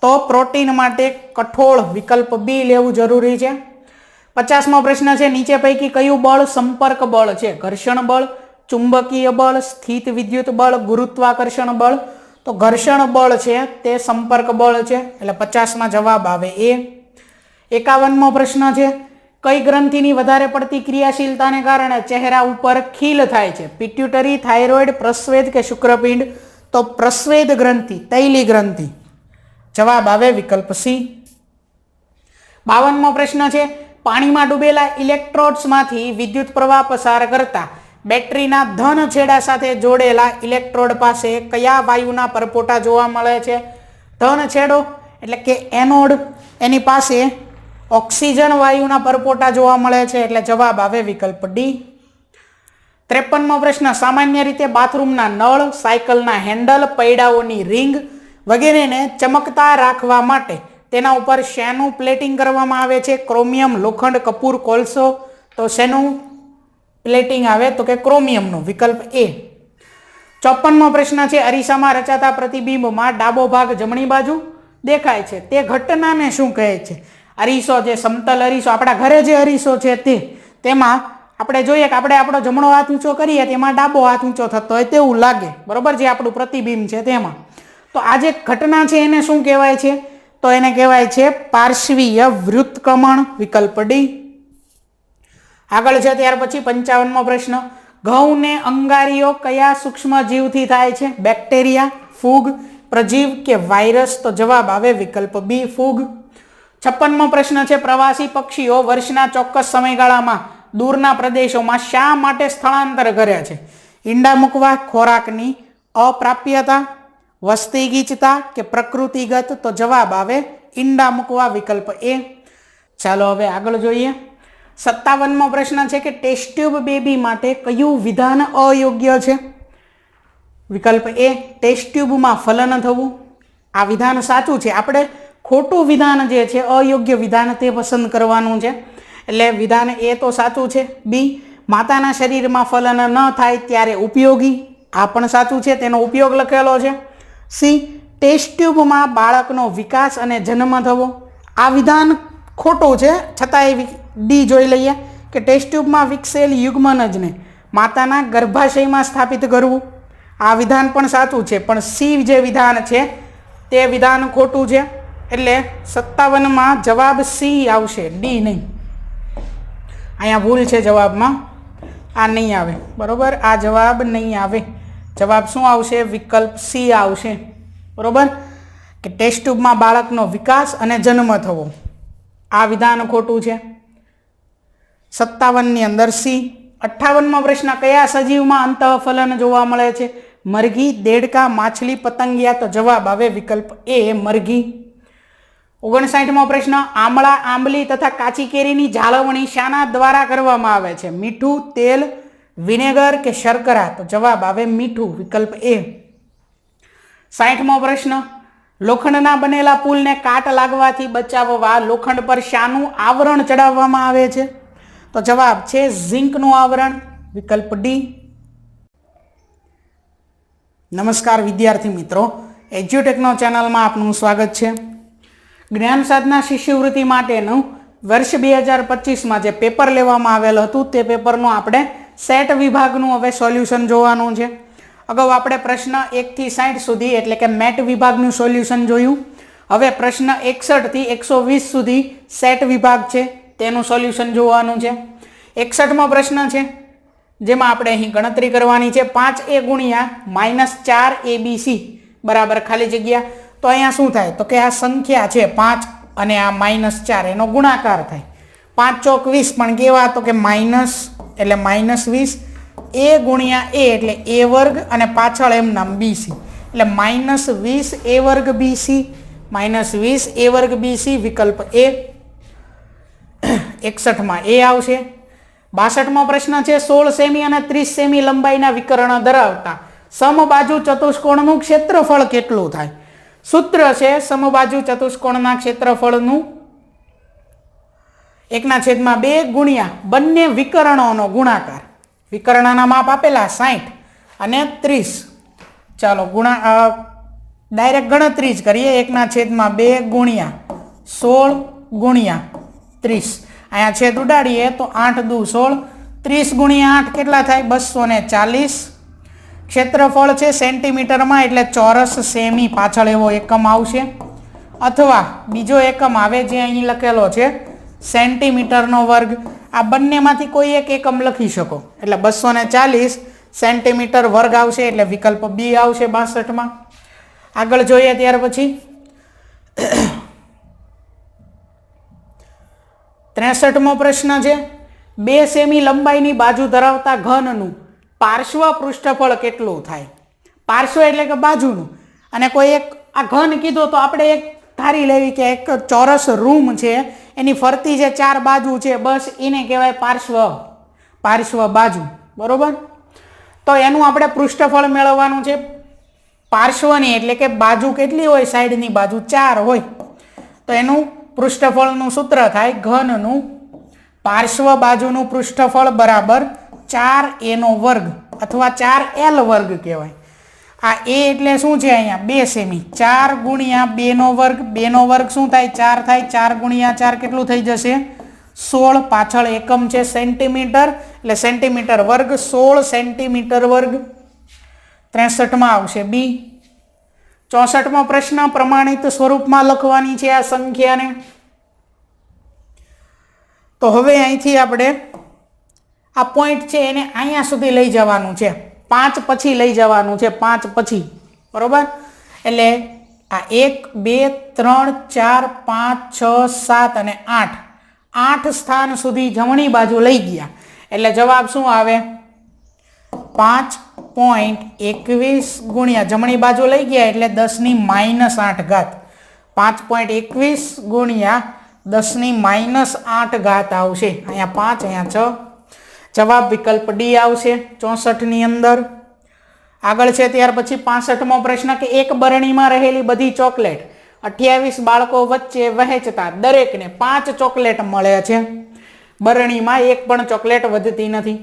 તો પ્રોટીન માટે કઠોળ, વિકલ્પ બી લેવું જરૂરી છે. 50મો પ્રશ્ન છે, નીચે પૈકી કયું બળ સંપર્ક બળ છે? ઘર્ષણ બળ, ચુંબકીય બળ, સ્થિત વિદ્યુત બળ, ગુરુત્વાકર્ષણ બળ? તો ઘર્ષણ બળ છે તે સંપર્ક બળ છે, એટલે 50માં જવાબ આવે એ. 51મો પ્રશ્ન છે, કઈ ગ્રંથિની વધારે પડતી ક્રિયાશીલતાને કારણે ચહેરા ઉપર ખીલ થાય છે? પિટ્યુટરી, થાઇરોઇડ, પ્રસ્વેદ કે શુક્રપિંડ? તો પ્રસ્વેદ ગ્રંથિ, તૈલી ગ્રંથિ. જવાબ આવે વિકલ્પ સી. 52મો પ્રશ્ન છે, પાણીમાં ડૂબેલા ઇલેક્ટ્રોડ્સમાંથી વિદ્યુત પ્રવાહ પસાર કરતા બેટરીના ધન છેડા સાથે જોડેલા ઇલેક્ટ્રોડ પાસે કયા વાયુના પરપોટા જોવા મળે છે? ધન છેડો એટલે કે એનોડ, એની પાસે ઓક્સિજન વાયુના પરપોટા જોવા મળે છે એટલે જવાબ આવે વિકલ્પ ડી. 53મો પ્રશ્ન, સામાન્ય રીતે બાથરૂમના નળ, સાયકલના હેન્ડલ, પૈડાઓની રિંગ વગેરેને ચમકતા રાખવા માટે તેના ઉપર શેનું પ્લેટિંગ કરવામાં આવે છે? ક્રોમિયમ, લોખંડ, કપૂર, કોલસો. તો શેનું પ્લેટિંગ આવે? તો કે ક્રોમિયમનું, વિકલ્પ એ. 54મો પ્રશ્ન છે, અરીસામાં રચાતા પ્રતિબિંબમાં ડાબો ભાગ જમણી બાજુ દેખાય છે તે ઘટનાને શું કહે છે? અરીસો, જે સમતલ અરીસો, આપણા ઘરે જે અરીસો છે તેમાં આપણે જોઈએ કે આપણે આપણો જમણો હાથ ઊંચો કરીએ તેમાં ડાબો હાથ ઊંચો થતો હોય તેવું લાગે, બરોબર, જે આપણું પ્રતિબિંબ છે તેમાં. તો આ જે ઘટના છે એને શું કહેવાય છે? તો એને કહેવાય છે પાર્શ્વીય વૃત્તકમણ, વિકલ્પ ડી. આગળ છે ત્યાર પછી 55મો પ્રશ્ન, ઘઉંને અંગારીઓ કયા સૂક્ષ્મ જીવથી થાય છે? બેક્ટેરિયા, ફૂગ, પ્રજીવ કે વાયરસ? તો જવાબ આવે વિકલ્પ બી, ફૂગ. 56મો પ્રશ્ન છે, પ્રવાસી પક્ષીઓ વર્ષના ચોક્કસ સમયગાળામાં દૂરના પ્રદેશોમાં શા માટે સ્થળાંતર કરે છે? ઈંડા મૂકવા, ખોરાકની અપ્રાપ્યતા, વસ્તી ગીચતા કે પ્રકૃતિગત? તો જવાબ આવે ઈંડા મૂકવા, વિકલ્પ એ. ચાલો હવે આગળ જોઈએ. 57મો પ્રશ્ન છે કે ટેસ્ટ ટ્યુબ બેબી માટે કયું વિધાન અયોગ્ય છે? વિકલ્પ એ, ટેસ્ટ ટ્યુબમાં ફલન થવું. આ વિધાન સાચું છે, આપણે ખોટું વિધાન જે છે, અયોગ્ય વિધાન તે પસંદ કરવાનું છે. એટલે વિધાન એ તો સાચું છે. બી, માતાના શરીરમાં ફલન ન થાય ત્યારે ઉપયોગી. આ પણ સાચું છે, તેનો ઉપયોગ લખેલો છે. સી, ટેસ્ટ ટ્યુબમાં બાળકનો વિકાસ અને જન્મ થવો. આ વિધાન ખોટું છે, છતાંય ડી જોઈ લઈએ કે ટેસ્ટ ટ્યુબમાં વિકસેલ યુગ્મનજને માતાના ગર્ભાશયમાં સ્થાપિત કરવું. આ વિધાન પણ સાચું છે, પણ સી જે વિધાન છે તે વિધાન ખોટું છે. એટલે 57માં જવાબ સી આવશે, ડી નહીં. અહીંયા ભૂલ છે જવાબમાં, આ નહીં આવે, બરોબર, આ જવાબ નહીં આવે. જવાબ શું આવશે? વિકલ્પ સી આવશે, બરોબર, કે ટેસ્ટ ટ્યુબમાં બાળકનો વિકાસ અને જન્મ થવો. આ વિધાન ખોટું છે 57ની અંદર સી. 58મો પ્રશ્ન, કયા સજીવમાં અંતઃફલન જોવા મળે છે? મરઘી, દેડકા, માછલી, પતંગિયા? તો જવાબ આવે વિકલ્પ એ, મરઘી. 59મો પ્રશ્ન, આમળા, આંબલી તથા કાચી કેરીની જાળવણી શાના દ્વારા કરવામાં આવે છે? મીઠું, તેલ, વિનેગર કે શર્કરા? તો જવાબ આવે મીઠું, વિકલ્પ એ. 60મો પ્રશ્ન, લોખંડના બનેલા પુલને કાટ લાગવાથી બચાવવા લોખંડ પર શાનું આવરણ ચડાવવામાં આવે છે? તો જવાબ છે ઝિંકનું આવરણ, વિકલ્પ ડી. નમસ્કાર વિદ્યાર્થી મિત્રો, એજ્યુટેકનો ચેનલમાં આપનું સ્વાગત છે. જ્ઞાન સાધના શિષ્યવૃત્તિ માટેનું વર્ષ 2025માં જે પેપર લેવામાં આવેલ હતું તે પેપરનું આપણે સેટ વિભાગનું હવે સોલ્યુશન જોવાનું છે. અગાઉ આપણે પ્રશ્ન 1 થી 60 સુધી એટલે કે મેટ વિભાગનું સોલ્યુશન જોયું. હવે પ્રશ્ન 61 થી 120 સુધી સેટ વિભાગ છે તેનું સોલ્યુશન જોવાનું છે. 61મો પ્રશ્ન છે જેમાં આપણે અહીં ગણતરી કરવાની છે 5a ગુણ્યા -4abc બરાબર ખાલી જગ્યા. તો અહીંયા શું થાય? તો કે આ સંખ્યા છે 5 અને આ -4 એનો ગુણાકાર થાય. 5 ચોક 20 પણ કેવા? તો કે માઇનસ એટલે -20, a ગુણ્યા a એટલે a વર્ગ અને પાછળ એમ નામ bc એટલે -20 a વર્ગ bc, -20 a વર્ગ bc, વિકલ્પ a. 61માં એ આવશે. 62મો પ્રશ્ન છે 16 સેમી અને 30 સેમી લંબાઈના વિકર્ણ ધરાવતા સમબાજુ ચતુષ્કોણનું ક્ષેત્રફળ કેટલું થાય? સૂત્ર છે સમબાજુ ચતુષ્કોણના ક્ષેત્રફળનું 1/2 ગુણ્યા બંને વિકર્ણોનો ગુણાકાર. વિકર્ણના માપ આપેલા 60 અને 30. ચાલો ડાયરેક્ટ ગણતરી જ કરીએ. 1/2 ગુણ્યા 16 ગુણ્યા 30. અહીંયા છેદ ઉડાડીએ તો 8 દુ 16, 30 ગુણ્યા 8 કેટલા થાય? 240. ક્ષેત્રફળ છે સેન્ટીમીટરમાં એટલે ચોરસ સેમી પાછળ એવો એકમ આવશે, અથવા બીજો એકમ આવે જે અહીં લખેલો છે સેન્ટીમીટરનો વર્ગ. આ બંનેમાંથી કોઈ એક એકમ લખી શકો એટલે 240 સેન્ટીમીટર વર્ગ આવશે એટલે વિકલ્પ બી આવશે 62માં. આગળ જોઈએ ત્યાર પછી 63મો પ્રશ્ન છે 2 સેમી લંબાઈની બાજુ ધરાવતા ઘનનું પાર્શ્વ પૃષ્ઠફળ કેટલું થાય? પાર્શ્વ એટલે કે બાજુનું, અને કોઈ એક આ ઘન કીધો તો આપણે એક ધારી લેવી કે એક ચોરસ રૂમ છે, એની ફરતી જે 4 બાજુ છે બસ એને કહેવાય પાર્શ્વ બાજુ, બરોબર. તો એનું આપણે પૃષ્ઠફળ મેળવવાનું છે પાર્શ્વની, એટલે કે બાજુ કેટલી હોય, સાઈડની બાજુ 4 હોય, તો એનું પૃષ્ઠફળનું સૂત્ર થાય ઘનનું પાર્શ્વ બાજુનું પૃષ્ઠફળ બરાબર 4a² અથવા 4l² કહેવાય. આ a એટલે શું છે અહીંયા 2 સેમી, 4 ગુણ્યા 2² 2² શું થાય 4 થાય, 4 ગુણ્યા 4 કેટલું થઈ જશે 16, પાછળ એકમ છે સેન્ટીમીટર એટલે સેન્ટીમીટર વર્ગ, 16 સેન્ટીમીટર વર્ગ. 63માં આવશે બી. 64મો પ્રશ્ન પ્રમાણિત સ્વરૂપમાં લખવાની છે આ સંખ્યાને. તો હવે અહીંથી આપણે આ પોઈન્ટ છે એને અહીંયા સુધી લઈ જવાનું છે, 5 પછી લઈ જવાનું છે, 5 પછી, બરોબર. એટલે આ 1 2 3 4 5 6 7 અને 8 સ્થાન સુધી જમણી બાજુ લઈ ગયા એટલે જવાબ શું આવે 5.21 ગુણ્યા જમણી બાજુ લઈ ગયા એટલે 10⁻8 ઘાત, 5.21 ગુણ્યા 10⁻8 આવશે. અહીંયા 5 અહીંયા 6, જવાબ વિકલ્પ ડી આવશે 64ની અંદર. આગળ છે ત્યાર પછી 65મો પ્રશ્ન કે એક બરણીમાં રહેલી બધી ચોકલેટ 28 બાળકો વચ્ચે વહેંચતા દરેકને 5 ચોકલેટ મળે છે. બરણીમાં એક પણ ચોકલેટ વધતી નથી.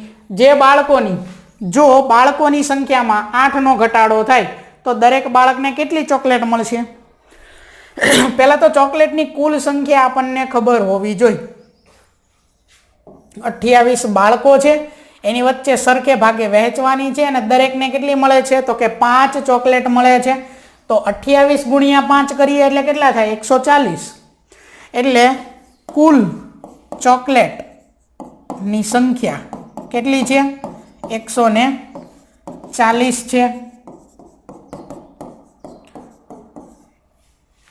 જો બાળકોની સંખ્યામાં 8નો ઘટાડો થાય તો દરેક બાળકને કેટલી ચોકલેટ મળશે? પહેલા તો ચોકલેટની કુલ સંખ્યા આપણને ખબર હોવી જોઈએ. 28 બાળકો છે એની વચ્ચે સરખે ભાગે વહેંચવાની છે અને દરેકને કેટલી મળે છે તો કે 5 ચોકલેટ મળે છે. તો 28 ગુણ્યા 5 કરીએ એટલે કેટલા થાય 140. એટલે કુલ ચોકલેટની સંખ્યા કેટલી છે 140 છે.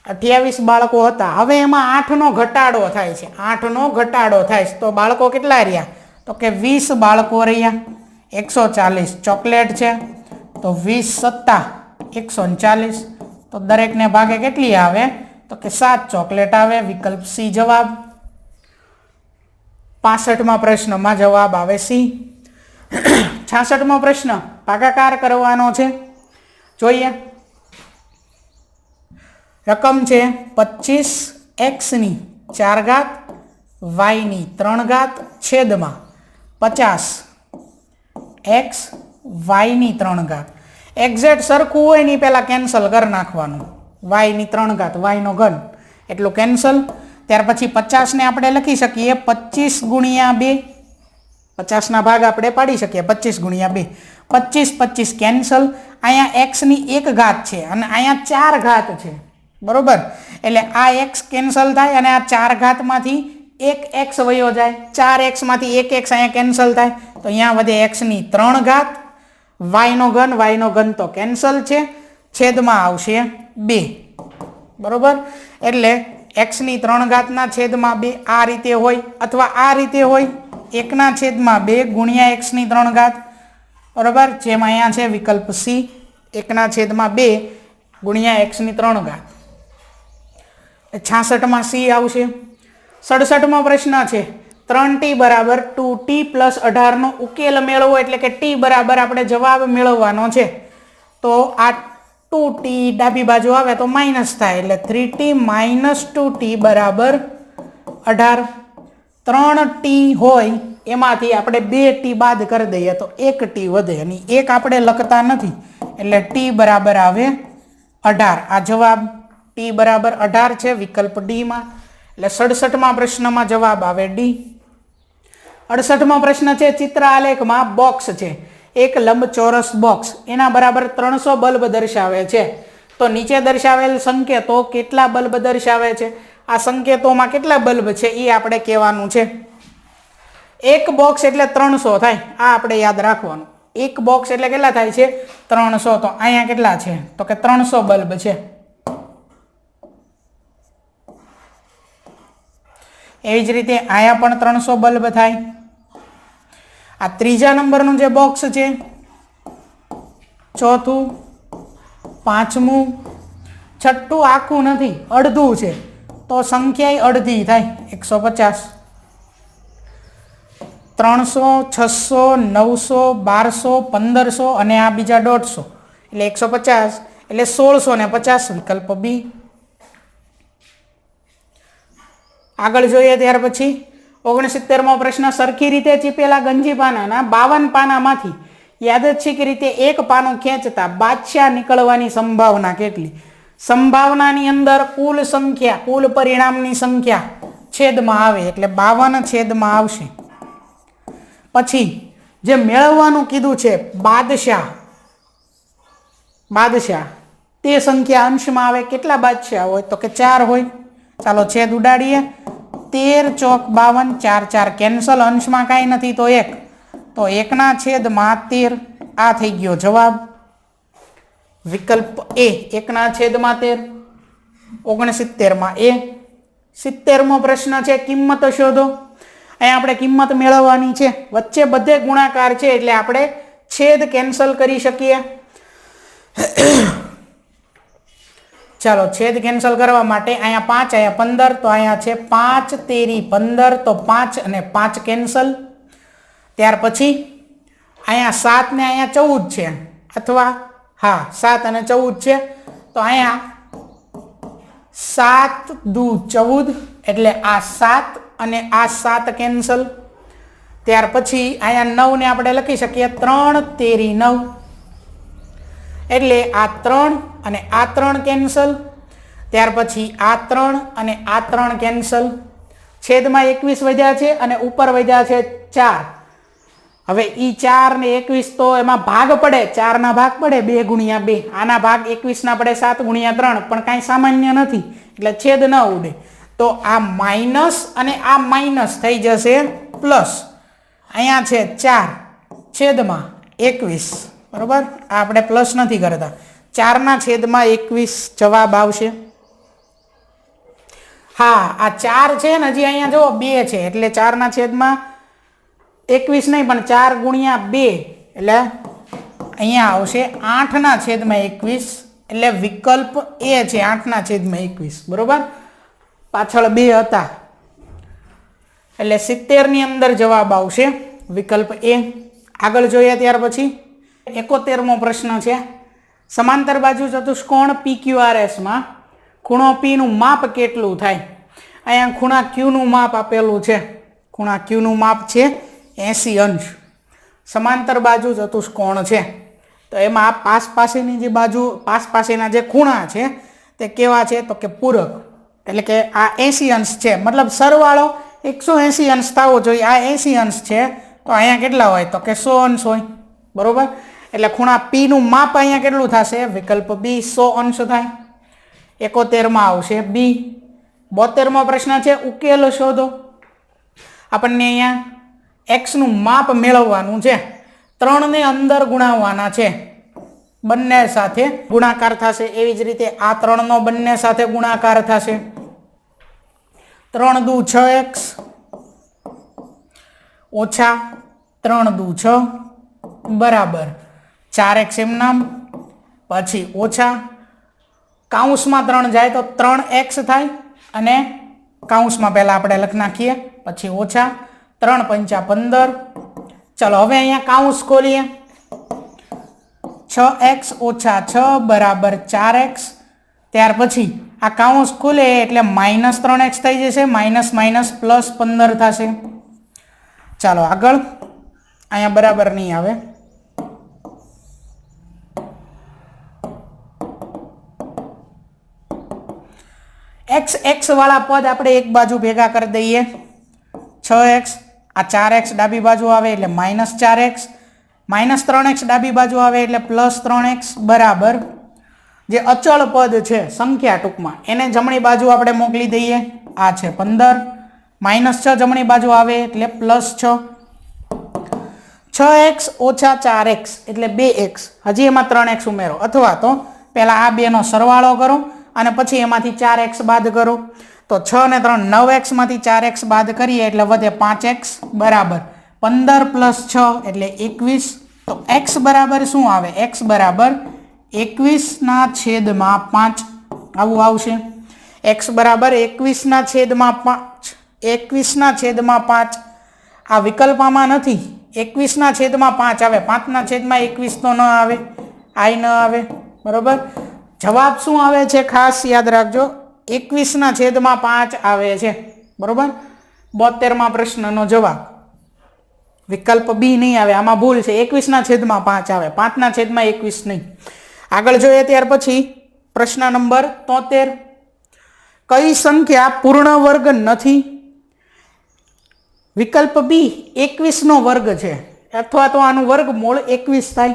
28 બાળકો હતા, હવે એમાં 8નો ઘટાડો થાય છે, 8નો ઘટાડો થાય છે તો બાળકો કેટલા રહ્યા તો કે 20 બાળકો રહ્યા. 140 ચોકલેટ છે તો 20 + 140 તો દરેકને ભાગે કેટલી આવે તો કે 7 ચોકલેટ આવે. વિકલ્પ સી જવાબ. 65મા પ્રશ્નમાં જવાબ આવે સી. 66મો પ્રશ્ન ભાગાકાર કરવાનો છે, જોઈએ. રકમ છે 25x⁴ y⁴ છેદમાં 50x y⁴. એક્ઝેક્ટ સરખું હોય ને પહેલાં કેન્સલ કરી નાખવાનું. y⁴ yનો ઘન એટલું કેન્સલ. ત્યાર પછી 50ને આપણે લખી શકીએ 25 ગુણ્યા 2, 50ના ભાગ આપણે પાડી શકીએ 25 ગુણ્યા 2, 25 કેન્સલ. અહીંયા x⁴ છે અને અહીંયા 4 ઘાત છે, બરોબર. એટલે આ x કેન્સલ થાય અને આ 4 ઘાતમાંથી એક x વયો જાય, 4xમાંથી એક x અહીંયા કેન્સલ થાય તો અહીંયા વધે x⁴ ઘાત, yનો ઘન તો કેન્સલ છે, છેદમાં આવશે 2, બરોબર. એટલે x⁴ ઘાતના છેદમાં 2 આ રીતે હોય અથવા આ રીતે હોય 1/2 ગુણ્યા x⁴ ઘાત, બરોબર. જેમ અહીંયા છે વિકલ્પ સી 1/2 ગુણ્યા x⁴ ઘાત. 66માં સી આવશે. 67મો પ્રશ્ન છે 3t = 2t + 18નો ઉકેલ મેળવો, એટલે કે t બરાબર આપણે જવાબ મેળવવાનો છે. તો આ 2t ડાબી બાજુ આવે તો માઇનસ થાય એટલે 3t - 2t = 18. 3t હોય એમાંથી આપણે 2t બાદ કરી દઈએ તો 1t વધે અને 1 આપણે લખતા નથી એટલે t બરાબર આવે 18. આ જવાબ t બરાબર 18 છે વિકલ્પ ડીમાં. એટલે 67મા પ્રશ્નમાં જવાબ આવે ડી. 68મો પ્રશ્ન છે ચિત્ર આલેખમાં બોક્સ છે, એક લંબચોરસ બોક્સ એના બરાબર 300 બલ્બ દર્શાવે છે. તો નીચે દર્શાવેલ સંકેતો કેટલા બલ્બ દર્શાવે છે? આ સંકેતોમાં કેટલા બલ્બ છે એ આપણે કહેવાનું છે. એક બોક્સ એટલે 300 થાય, આ આપણે યાદ રાખવાનું. એક બોક્સ એટલે કેટલા થાય છે 300. તો અહીંયા કેટલા છે તો કે 300 બલ્બ છે. એવી જ રીતે અહીંયા પણ 300 બલ્બ થાય. આ ત્રીજા નંબરનું જે બોક્સ છે, ચોથું, પાંચમું, છઠ્ઠું આખું નથી, અડધું છે, તો સંખ્યા અડધી થાય 150. 300, 600, 900, 1200, 1500 અને આ બીજા 150 એટલે 150 એટલે 1650 વિકલ્પ બી. આગળ જોઈએ ત્યાર પછી 69મો પ્રશ્ન. સરખી રીતે ચીપેલા ગંજી પાનાના 52 પાનામાંથી યાદચ્છિક રીતે એક પાનું ખેંચતા બાદશાહ નીકળવાની સંભાવના કેટલી? સંભાવનાની અંદર કુલ સંખ્યા, કુલ પરિણામની સંખ્યા છેદમાં આવે એટલે 52 છેદમાં આવશે. પછી જે મેળવવાનું કીધું છે બાદશાહ તે સંખ્યા અંશમાં આવે. કેટલા બાદશાહ હોય? તો કે 4 હોય. ચાલો છેદ ઉડાડીએ. 13 ચોક 52, 4 4 કેન્સલ, અંશમાં કાંઈ નથી તો 1, તો 1ના છેદમાં 13. આ થઈ ગયો જવાબ વિકલ્પ એ, 1ના છેદમાં 13. 69માં એ. 70મો પ્રશ્ન છે કિંમત શોધો. અહીંયા આપણે કિંમત મેળવવાની છે. વચ્ચે બધે ગુણાકાર છે એટલે આપણે છેદ કેન્સલ કરી શકીએ. ચાલો છેદ કેન્સલ કરવા માટે અહીંયા 5, અહીંયા 15, તો અહીંયા છે 5 તેરી 15, તો 5 અને 5 કેન્સલ. ત્યાર પછી અહીંયા 7 ને અહીંયા 14 છે, અથવા હા 7 અને 14 છે, તો અહીંયા 7 દુ 14 એટલે આ 7 અને આ 7 કેન્સલ. ત્યાર પછી અહીંયા 9 ને આપણે લખી શકીએ 3 તેરી 9 એટલે આ 3 અને આ 3 કેન્સલ. ત્યાર પછી આ 3 અને આ 3 કેન્સલ. છેદમાં 21 વધ્યા છે અને ઉપર વધ્યા છે 4. હવે ઈ 4 ને 21 તો એમાં ભાગ પડે, 4ના ભાગ પડે 2 ગુણ્યા 2. આના ભાગ 21ના પડે 7 ગુણ્યા 3, પણ કાંઈ સામાન્ય નથી એટલે છેદ ન ઉડે. તો આ માઇનસ અને આ માઇનસ થઈ જશે પ્લસ. અહીંયા છે 4 છેદમાં 21, બરોબર. આ આપણે પ્લસ નથી કરતા. 4ના છેદમાં 21 જવાબ આવશે. હા આ 4 છે ને, હજી અહીંયા જો 2 છે એટલે 4ના છેદમાં 21 નહીં પણ 4 ગુણ્યા 2 એટલે અહીંયા આવશે 8ના છેદમાં 21 એટલે વિકલ્પ એ છે 8ના છેદમાં 21, બરોબર. પાછળ 2 હતા એટલે 70ની અંદર જવાબ આવશે વિકલ્પ એ. આગળ જોઈએ ત્યાર પછી 71મો પ્રશ્ન છે. સમાંતર બાજુ ચતુષ્કોણ PQRS માં ખૂણો P નું માપ કેટલું થાય? અહીંયા ખૂણા Q નું માપ આપેલું છે. ખૂણા Q નું માપ છે 80 અંશ. સમાંતર બાજુ ચતુષ્કોણ છે તો એમાં પાસ પાસેની જે બાજુ, પાસ પાસેના જે ખૂણા છે તે કેવા છે? તો કે પૂરક. એટલે કે આ 80 અંશ છે, મતલબ સરવાળો 180 અંશ થવો જોઈએ. આ 80 અંશ છે તો અહીંયા કેટલા હોય? તો કે 100 અંશ હોય, બરોબર. એટલે ખૂણા P નું માપ અહીંયા કેટલું થશે? વિકલ્પ બી 100 અંશ થાય. 71માં આવશે બી. 72મો પ્રશ્ન છે ઉકેલ શોધો. આપણને અહીંયા x નું માપ મેળવવાનું છે. 3 ને અંદર ગુણાવવાના છે, બંને સાથે ગુણાકાર થશે. એવી જ રીતે આ 3 નો બંને સાથે ગુણાકાર થશે. 3 દુ 6x ઓછા 3 દુ 6 બરાબર 4x એમ નામ, પછી ઓછા કાઉન્સમાં 3 જાય તો 3x થાય અને કાઉન્સમાં પહેલા આપણે લખી નાખીએ, પછી ઓછા 3 પંચા 15. ચલો હવે અહીંયા કાઉન્સ ખોલીએ. 6x ઓછા 6 બરાબર 4x. ત્યાર પછી આ કાઉન્સ ખુલે એટલે માઇનસ 3x થઈ જશે, માઇનસ માઇનસ પ્લસ 15 થશે. ચાલો આગળ. અહીંયા બરાબર નહીં આવે. x વાળા પદ આપણે એક બાજુ ભેગા કરી દઈએ. 6x આ 4x ડાબી બાજુ આવે એટલે માઇનસ 4x, માઇનસ 3x ડાબી બાજુ આવે એટલે પ્લસ 3x બરાબર જે અચળ પદ છે સંખ્યા ટૂંકમાં એને જમણી બાજુ આપણે મોકલી દઈએ. આ છે 15, માઇનસ 6 જમણી બાજુ આવે એટલે પ્લસ 6. 6x ઓછા 4x એટલે 2x. હજી એમાં 3x ઉમેરો, અથવા તો પહેલા આ બેનો સરવાળો કરો અને પછી એમાંથી 4x બાદ કરો. તો 6 ને 3 9x માંથી 4x બાદ કરીએ એટલે વધે 5x બરાબર 15 પ્લસ 6 એટલે 21. તો x બરાબર શું આવે? x બરાબર 21 ના છેદમાં 5. આવું આવશે. x બરાબર 21/5. 21/5 આ વિકલ્પમાં નથી. 21/5 આવે, 5/21 તો ન આવે, આઈ ન આવે. બરોબર, જવાબ શું આવે છે ખાસ યાદ રાખજો, 21/5 આવે છે. બરોબર, 72માં પ્રશ્નનો જવાબ વિકલ્પ બી નહીં આવે, આમાં ભૂલ છે. 21/5 આવે, 5/21 નહીં. આગળ જોઈએ ત્યાર પછી પ્રશ્ન નંબર 73. કઈ સંખ્યા પૂર્ણ વર્ગ નથી? વિકલ્પ બી 21નો વર્ગ છે, અથવા તો આનું વર્ગમૂળ 21 થાય.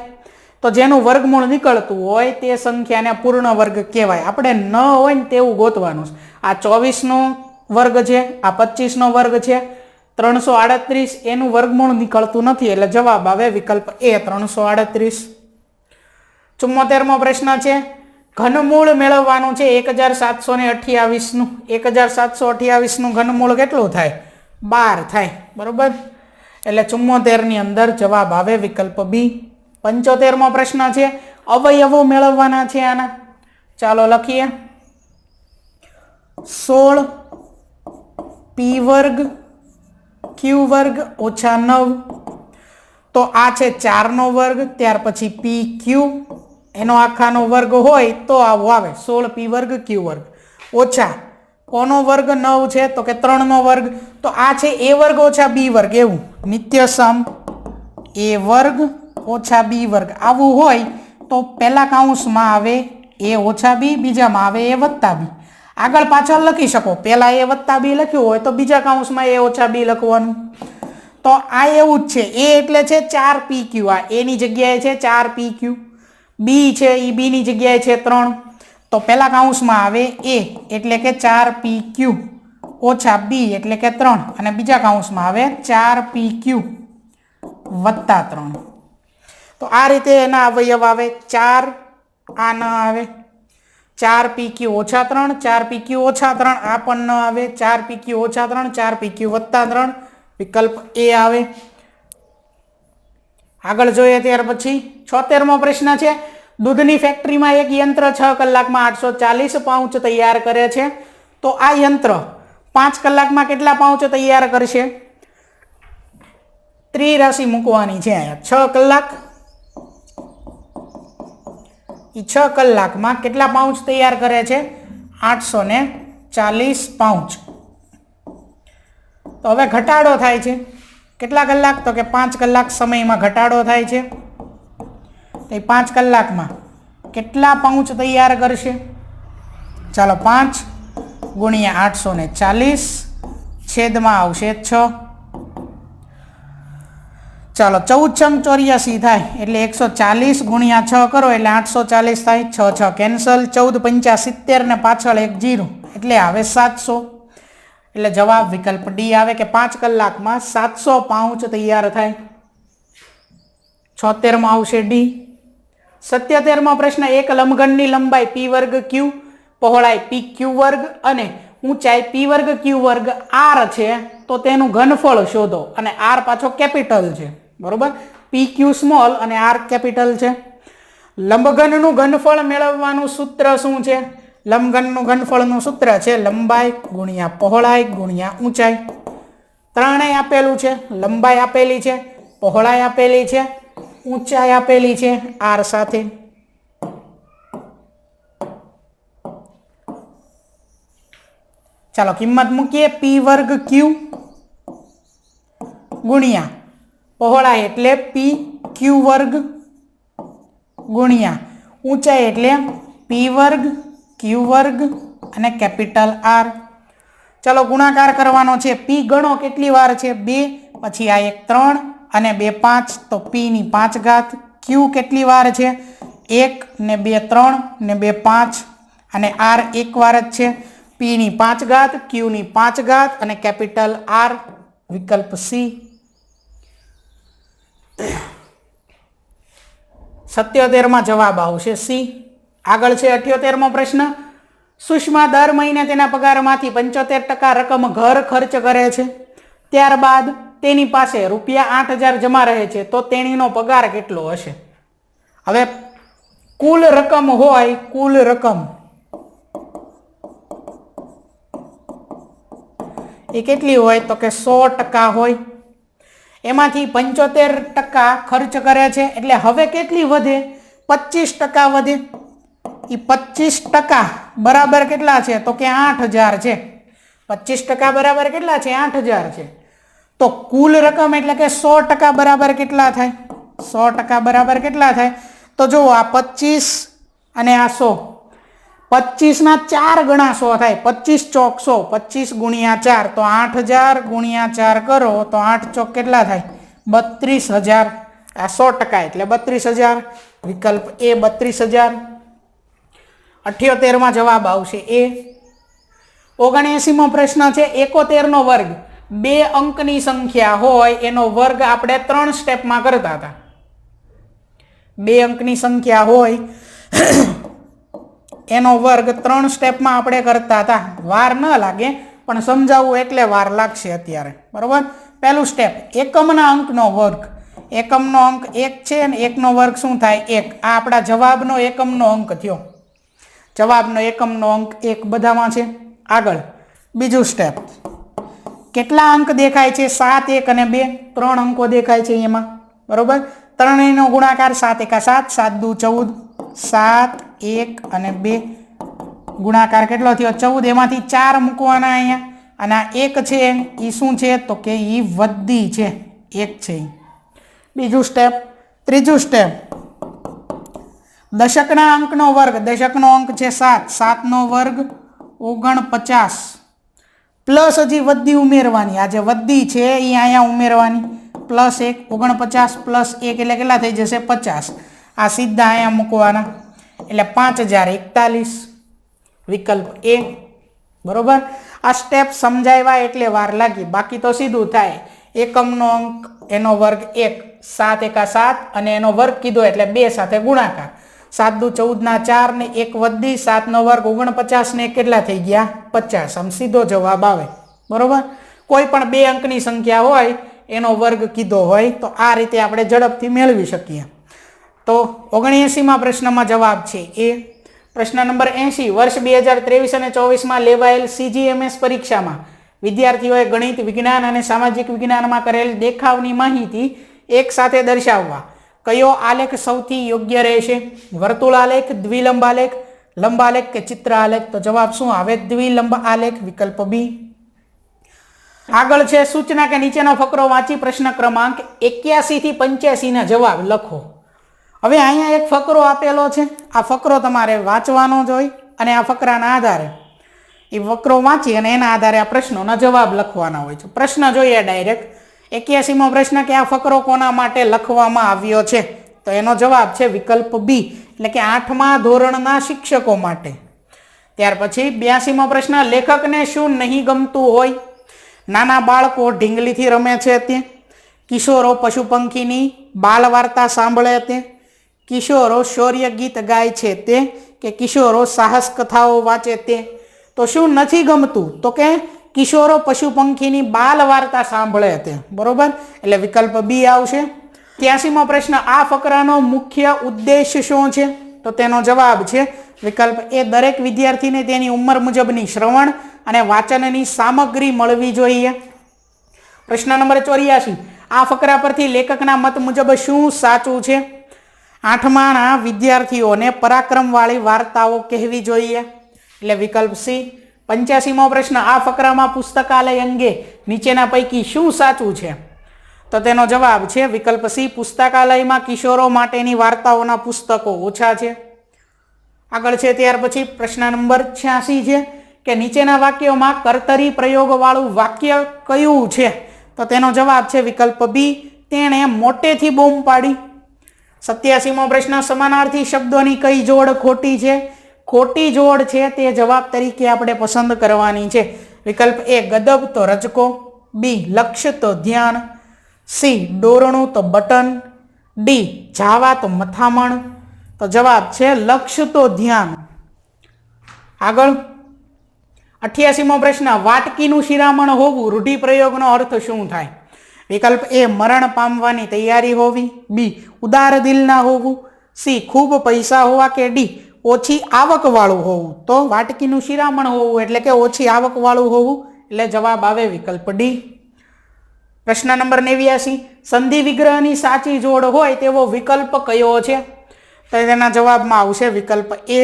તો જેનું વર્ગમૂળ નીકળતું હોય તે સંખ્યાને પૂર્ણ વર્ગ કહેવાય. આપણે ન હોય ને તેવું ગોતવાનું. આ 24નો વર્ગ છે, આ 25નો વર્ગ છે, 338 એનું વર્ગમૂળ નીકળતું નથી, એટલે જવાબ આવે વિકલ્પ એ 338. 74મો પ્રશ્ન છે, ઘનમૂળ મેળવવાનું છે 1728નું. 1728નું ઘનમૂળ કેટલું થાય? 12 થાય. બરોબર, એટલે 74ની અંદર જવાબ આવે વિકલ્પ બી. 75મો પ્રશ્ન છે, અવયવો મેળવવાના છે આના. ચાલો લખીએ. 16 p વર્ગ q વર્ગ ઓછા 9. તો આ છે 4નો વર્ગ, ત્યાર પછી p q એનો આખાનો વર્ગ હોય તો આવું આવે 16p વર્ગ q વર્ગ ઓછા કોનો વર્ગ 9 છે તો કે 3નો વર્ગ. તો આ છે a વર્ગ ઓછા b વર્ગ, એવું નિત્ય સમ a વર્ગ ઓછા b વર્ગ આવું હોય તો પહેલા કૌંસમાં આવે a ઓછા b, બીજામાં આવે a વત્તા b. આગળ પાછળ લખી શકો, પહેલા a વત્તા b લખ્યું હોય તો બીજા કૌંસમાં a ઓછા b લખવાનું. તો આ એવું જ છે, a એટલે છે 4pq, આ a ની જગ્યાએ છે 4pq, b છે એ b ની જગ્યાએ છે 3. તો પહેલા કૌંસમાં આવે a એટલે કે 4pq ઓછા b એટલે કે 3, અને બીજા કૌંસમાં આવે 4pq વત્તા 3. તો આ રીતે એના અવયવ આવે. 4 આ ન આવે, 4pq ઓછા 3, 4pq ઓછા 3 આ પણ ન આવે, 4pq ઓછા 3, 4pq વત્તા 3 વિકલ્પ એ આવે. આગળ જોઈએ ત્યાર પછી 76મો પ્રશ્ન છે, દૂધની ફેક્ટરીમાં એક યંત્ર 6 કલાકમાં 840 પાઉચ તૈયાર કરે છે. તો આ યંત્ર 5 કલાકમાં કેટલા પાઉચ તૈયાર કરશે? ત્રિરાશિ મૂકવાની છે અહીંયા. 6 કલાક, એ 6 કલાકમાં કેટલા પાઉચ તૈયાર કરે છે? 840 પાઉચ. તો હવે ઘટાડો થાય છે, કેટલા કલાક? તો કે 5 કલાક સમયમાં ઘટાડો થાય છે. તો એ 5 કલાકમાં કેટલા પાઉચ તૈયાર કરશે? ચાલો 5 ગુણ્યા 840 છેદમાં આવશે 6. ચાલો 14 થાય, એટલે 140 ગુણ્યા 6 કરો એટલે 840 થાય. 6 6 કેન્સલ, 14 5 70 ને પાછળ 1 0 એટલે આવે 700. એટલે જવાબ વિકલ્પ ડી આવે કે 5 કલાકમાં 700 પાઉચ તૈયાર થાય. 76માં આવશે ડી. 77મો પ્રશ્ન, એક લંબઘનની લંબાઈ p વર્ગ q, પહોળાઈ pq વર્ગ અને ઊંચાઈ p વર્ગ q વર્ગ r છે. તો તેનું ઘનફળ શોધો, અને r પાછો કેપિટલ છે. બરોબર, pq સ્મોલ અને r કેપિટલ છે. લંબઘનનું ઘનફળ મેળવવાનું સૂત્ર શું છે? લંબઘનનું ઘનફળનું સૂત્ર છે લંબાઈ ગુણ્યા પહોળાઈ ગુણ્યા ઊંચાઈ. ત્રણેય આપેલું છે, લંબાઈ આપેલી છે, પહોળાઈ આપેલી છે, ઊંચાઈ આપેલી છે r સાથે. ચાલો કિંમત મૂકીએ. p વર્ગ q ગુણ્યા પહોળાઈ એટલે pq વર્ગ ગુણ્યા ઊંચાઈ એટલે p વર્ગ q વર્ગ અને કેપિટલ R. ચાલો ગુણાકાર કરવાનો છે. p ગણો કેટલી વાર છે? 2, પછી આ એક 3 અને 2 5, તો p ની 5 ઘાત. q કેટલી વાર છે? 1 ને 2 3 ને 2 5, અને r એક વાર જ છે. p ની 5 ઘાત, q ની 5 ઘાત અને કેપિટલ R વિકલ્પ C. 77માં જવાબ આવશે C. આગળ છે 78મો પ્રશ્ન, સુષ્મા દર મહિને તેના પગારમાંથી 75% રકમ ઘર ખર્ચ કરે છે. ત્યારબાદ તેની પાસે રૂપિયા 8000 જમા રહે છે. તો તેણીનો પગાર કેટલો હશે? હવે કુલ રકમ હોય, કુલ રકમ એ કેટલી હોય તો કે 100% હોય. એમાંથી 75% ખર્ચ કરે છે એટલે હવે કેટલી વધે? 25% વધે. એ 25% બરાબર કેટલા છે તો કે 8000 છે. 25% બરાબર કેટલા છે? 8000 છે. તો કુલ રકમ એટલે કે 100% બરાબર કેટલા થાય? 100% બરાબર કેટલા થાય? તો જુઓ આ 25 અને આ 100, 25 ના 4 ગણા 100 થાય. 25 ચોક 100, 25 ગુણ્યા 4 તો 8000 ગુણ્યા 4 કરો તો 8 ચોક કેટલા થાય? 32000. આ 100% એટલે 32000. વિકલ્પ એ 32000. 78 જવાબ આવશે એ. 79મો પ્રશ્ન છે 71 નો વર્ગ 2 અંકની સંખ્યા હોય એનો વર્ગ આપણે 3 સ્ટેપમાં કરતા હતા. 2 અંકની સંખ્યા હોય એનો વર્ગ 3 સ્ટેપમાં આપણે કરતા હતા. વાર ન લાગે પણ સમજાવવું એટલે વાર લાગશે અત્યારે. બરોબર. પહેલું સ્ટેપ એકમના અંકનો વર્ગ. એકમનો અંક 1 છે અને 1 નો વર્ગ શું થાય? 1. આ આપણા જવાબનો એકમનો અંક થયો. જવાબનો એકમનો અંક 1 બધામાં છે. આગળ બીજું સ્ટેપ. કેટલા અંક દેખાય છે? 7, 1 અને 2. 3 અંકો દેખાય છે એમાં. બરોબર. ત્રણેયનો ગુણાકાર 7 × 7, 7 × 2 14. 7, 1 અને 2 ગુણાકાર કેટલો થયો? 14. એમાંથી 4 મૂકવાના અહીંયા. અને આ 1 છે એ શું છે તો કે એ વધી છે. 1 છે. બીજું સ્ટેપ. ત્રીજું સ્ટેપ દશકના અંકનો વર્ગ. દશકનો અંક છે 7. 7 નો વર્ગ 49 પ્લસ હજી વધી ઉમેરવાની. આ જે વધી છે એ અહીંયા ઉમેરવાની. +1 49 +1 એટલે કેટલા થઈ જશે? 50. આ સીધા અહીંયા મૂકવાના એટલે 5041. વિકલ્પ એ. બરોબર. આ સ્ટેપ સમજાવ્યા એટલે વાર લાગી, બાકી તો સીધું થાય. એકમનો અંક એનો વર્ગ 1, 7 × 7 અને એનો વર્ગ કીધો એટલે 2 સાથે ગુણાકાર. 7 × 2 = 14 ને 1 વધી. 7 નો વર્ગ 49 ને કેટલા થઈ ગયા? 50. આમ સીધો જવાબ આવે. બરોબર. કોઈ પણ 2 અંકની સંખ્યા હોય એનો વર્ગ કીધો હોય તો આ રીતે આપણે ઝડપથી મેળવી શકીએ. તો 79મા પ્રશ્નમાં જવાબ છે એ. પ્રશ્ન નંબર 80 વર્ષ 2023 અને 24માં લેવાયેલ CGMS પરીક્ષામાં વિદ્યાર્થીઓએ ગણિત, વિજ્ઞાન અને સામાજિક વિજ્ઞાનમાં કરેલ દેખાવની માહિતી એક સાથે દર્શાવવા કયો આલેખ સૌથી યોગ્ય રહેશે? વર્તુળ આલેખ, દ્વિલંબ આલેખ, લંબ આલેખ કે ચિત્ર આલેખ? તો જવાબ શું આવે? દ્વિલંબ આલેખ. વિકલ્પ બી. આગળ છે સૂચના કે નીચેનો ફકરો વાંચી પ્રશ્ન ક્રમાંક 81 થી 85 ના જવાબ લખો. હવે અહીંયા એક ફકરો આપેલો છે. આ ફકરો તમારે વાંચવાનો જ હોય અને આ ફકરાના આધારે એ ફકરો વાંચી અને એના આધારે આ પ્રશ્નોના જવાબ લખવાના હોય છે. પ્રશ્ન જોઈએ ડાયરેક્ટ. 81મો પ્રશ્ન કે આ ફકરો કોના માટે લખવામાં આવ્યો છે? તો એનો જવાબ છે વિકલ્પ બી, એટલે કે 8મા ધોરણના શિક્ષકો માટે. ત્યાર પછી 82મો પ્રશ્ન લેખકને શું નહીં ગમતું હોય? નાના બાળકો ઢીંગલીથી રમે છે તે, કિશોરો પશુ પંખીની બાલ વાર્તા સાંભળે તે, કિશોરો શૌર્ય ગીત ગાય છે તે, કે કિશોરો સાહસ કથાઓ વાંચે તે? તો શું નથી ગમતું? તો કે કિશોરો પશુ પંખીની બાલ વાર્તા સાંભળે તે. બરોબર. એટલે વિકલ્પ બી આવશે. 83મો પ્રશ્ન આ ફકરાનો મુખ્ય ઉદ્દેશ શું છે? તો તેનો જવાબ છે વિકલ્પ એ. દરેક વિદ્યાર્થીને તેની ઉંમર મુજબની શ્રવણ અને વાંચનની સામગ્રી મળવી જોઈએ. પ્રશ્ન નંબર 84 આ ફકરા પરથી લેખકના મત મુજબ શું સાચું છે? 8માના વિદ્યાર્થીઓને પરાક્રમવાળી વાર્તાઓ કહેવી જોઈએ. એટલે વિકલ્પ સી. 85મો પ્રશ્ન આ ફકરામાં પુસ્તકાલય અંગે નીચેના પૈકી શું સાચું છે? તો તેનો જવાબ છે વિકલ્પ સી. પુસ્તકાલયમાં કિશોરો માટેની વાર્તાઓના પુસ્તકો ઓછા છે. આગળ છે ત્યાર પછી પ્રશ્ન નંબર 86 છે કે નીચેના વાક્યોમાં કર્તરી પ્રયોગવાળું વાક્ય કયું છે? તો તેનો જવાબ છે વિકલ્પ બી. તેણે મોટેથી બૂમ પાડી. 87મો પ્રશ્ન સમાનાર્થી શબ્દોની કઈ જોડ ખોટી છે? ખોટી જોડ છે તે જવાબ તરીકે આપણે પસંદ કરવાની છે. વિકલ્પ એ ગદબ તો રજકો, બી લક્ષ્ય તો ધ્યાન, સી દોરણું તો બટન, ડી જાવા તો મથામણ. તો જવાબ છે લક્ષ્ય તો ધ્યાન. આગળ 88મો પ્રશ્ન વાટકીનું શિરામણ હોવું રૂઢિપ્રયોગનો અર્થ શું થાય? વિકલ્પ એ મરણ પામવાની તૈયારી હોવી, બી ઉદાર દિલના હોવું, સી ખૂબ પૈસા હોવા, કે ડી ઓછી આવક વાળું હોવું. તો વાટકીનું શિરામણ હોવું એટલે કે ઓછી આવક વાળું હોવું એટલે જવાબ આવે વિકલ્પ ડી. પ્રશ્ન નંબર 89, સંધિ વિગ્રહની સાચી જોડ હોય તેવો વિકલ્પ કયો છે? તો તેના જવાબમાં આવશે વિકલ્પ એ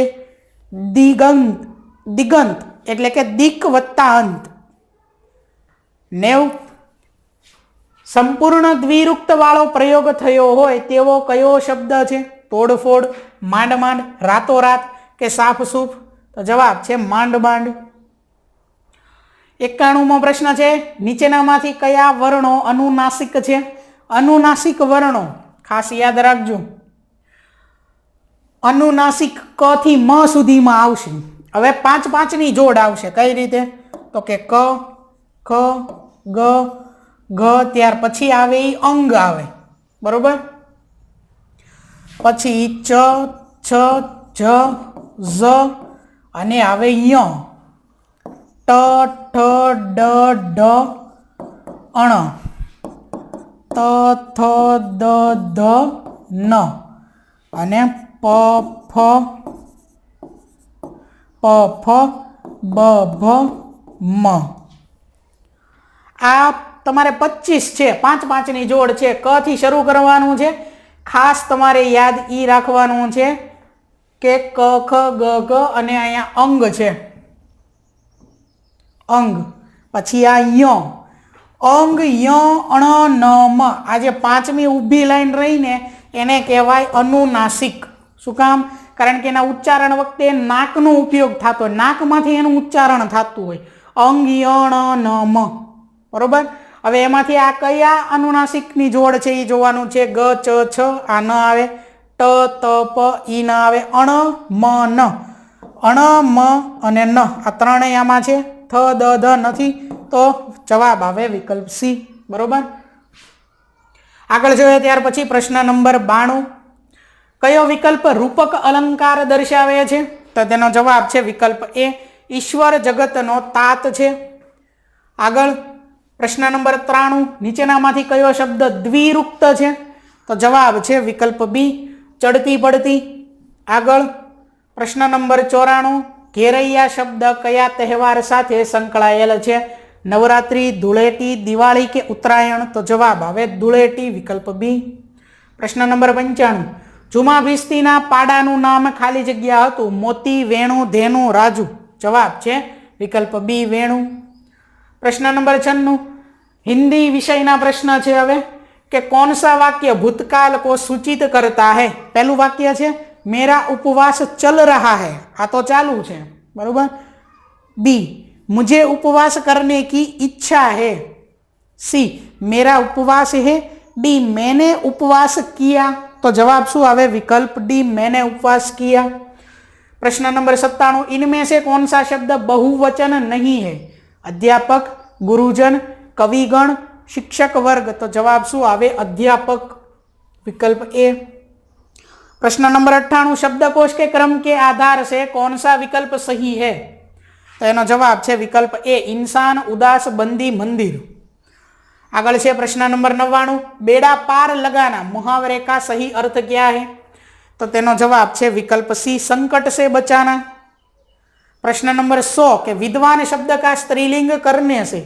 દિગંત. દિગંત એટલે કે દિક વત્તા અંત. 90, સંપૂર્ણ દ્વિરુક્ત વાળો પ્રયોગ થયો હોય તેવો કયો શબ્દ છે? તોડફોડ, માંડ માંડ, રાતોરાત કે સાફસૂફ? તો જવાબ છે માંડ માંડ. 91મો પ્રશ્ન છે, નીચેનામાંથી કયા વર્ણો અનુનાસિક છે? અનુનાસિક વર્ણો ખાસ યાદ રાખજો. અનુનાસિક ક થી મ સુધીમાં આવશે. હવે 5-5ની જોડ આવશે. કઈ રીતે? તો કે ક, ખ, ગ, ઘ, ત્યાર પછી આવે એ અંગ આવે. બરોબર? પછી ચ, છ, જ, ઝ અને આવે ય. ટ, ઠ, ડ, ઢ, અણ, ત, થ, દ, ધ, ન અને પ, ફ, બ, ભ, મ. આ તમારે 25 છે. 5-5ની જોડ છે. ક થી શરૂ કરવાનું છે. ખાસ તમારે યાદ ઈ રાખવાનું છે કે ક, ખ, ગ, ઘ અને અહીંયા અંગ છે. અંગ. પછી આ ય. અંગ, ય, અણ, ન, મ. આ જે 5મી ઊભી લાઈન રહીને એને કહેવાય અનુનાસિક. શું કામ? કારણ કે એના ઉચ્ચારણ વખતે નાકનો ઉપયોગ થતો હોય. નાકમાંથી એનું ઉચ્ચારણ થતું હોય. અંગ, ય, અણ, ન, મ. બરોબર? હવે એમાંથી આ કયા અનુનાસિકની જોડ છે એ જોવાનું છે. ગ, ચ, છ આ ન આવે. ટ, ત, પ ઈ ન આવે. અણ, મ, ન. અણ, મ અને ન આ ત્રણેય આમાં છે. થ, દ, ધ નથી. તો જવાબ આવે વિકલ્પ સી. બરોબર? આગળ જોઈએ ત્યાર પછી પ્રશ્ન નંબર 92, કયો વિકલ્પ રૂપક અલંકાર દર્શાવે છે? તો તેનો જવાબ છે વિકલ્પ એ ઈશ્વર જગતનો તાત છે. આગળ પ્રશ્ન નંબર 93, નીચેનામાંથી કયો શબ્દ દ્વિરુક્ત છે? તો જવાબ છે વિકલ્પ બી ચડતી પડતી. આગળ પ્રશ્ન નંબર 94, ઘેરૈયા શબ્દ કયા તહેવાર સાથે સંકળાયેલ છે? નવરાત્રી, ધૂળેટી, દિવાળી કે ઉત્તરાયણ? તો જવાબ આવે ધૂળેટી. વિકલ્પ બી. પ્રશ્ન નંબર 95, જુમા ભીસ્તીના પાડાનું નામ ખાલી જગ્યા હતું. મોતી, વેણુ, ધેનુ, રાજુ? જવાબ છે વિકલ્પ બી વેણુ. પ્રશ્ન નંબર 96, हिंदी विषयना प्रश्न है हवे कि कौन सा वाक्य भूतकाल को सूचित करता है? पहलू वाक्य है मेरा उपवास चल रहा है, आ तो चालू है. बरोबर. बी मुझे उपवास करने की इच्छा है. सी मेरा उपवास है. डी मैंने उपवास किया. तो जवाब शू आवे? विकल्प डी मैंने उपवास किया. प्रश्न नंबर 97, इनमें से कौन सा शब्द बहुवचन नहीं है? अध्यापक, गुरुजन, कविगण, शिक्षक वर्ग? तो जवाब शू आवे? अध्यापक. विकल्प ए. प्रश्न नंबर 98, शब्दकोश के क्रम के आधार से कौन सा विकल्प सही है? तो एनो जवाब है विकल्प ए इंसान, उदास, बंदी, मंदिर. आगळ छे प्रश्न नंबर 99, बेड़ा पार लगाना मुहावरे का सही अर्थ क्या है? तो तेनो जवाब है विकल्प सी संकट से बचाना. प्रश्न नंबर 100 के विद्वान शब्द का स्त्रीलिंग करने से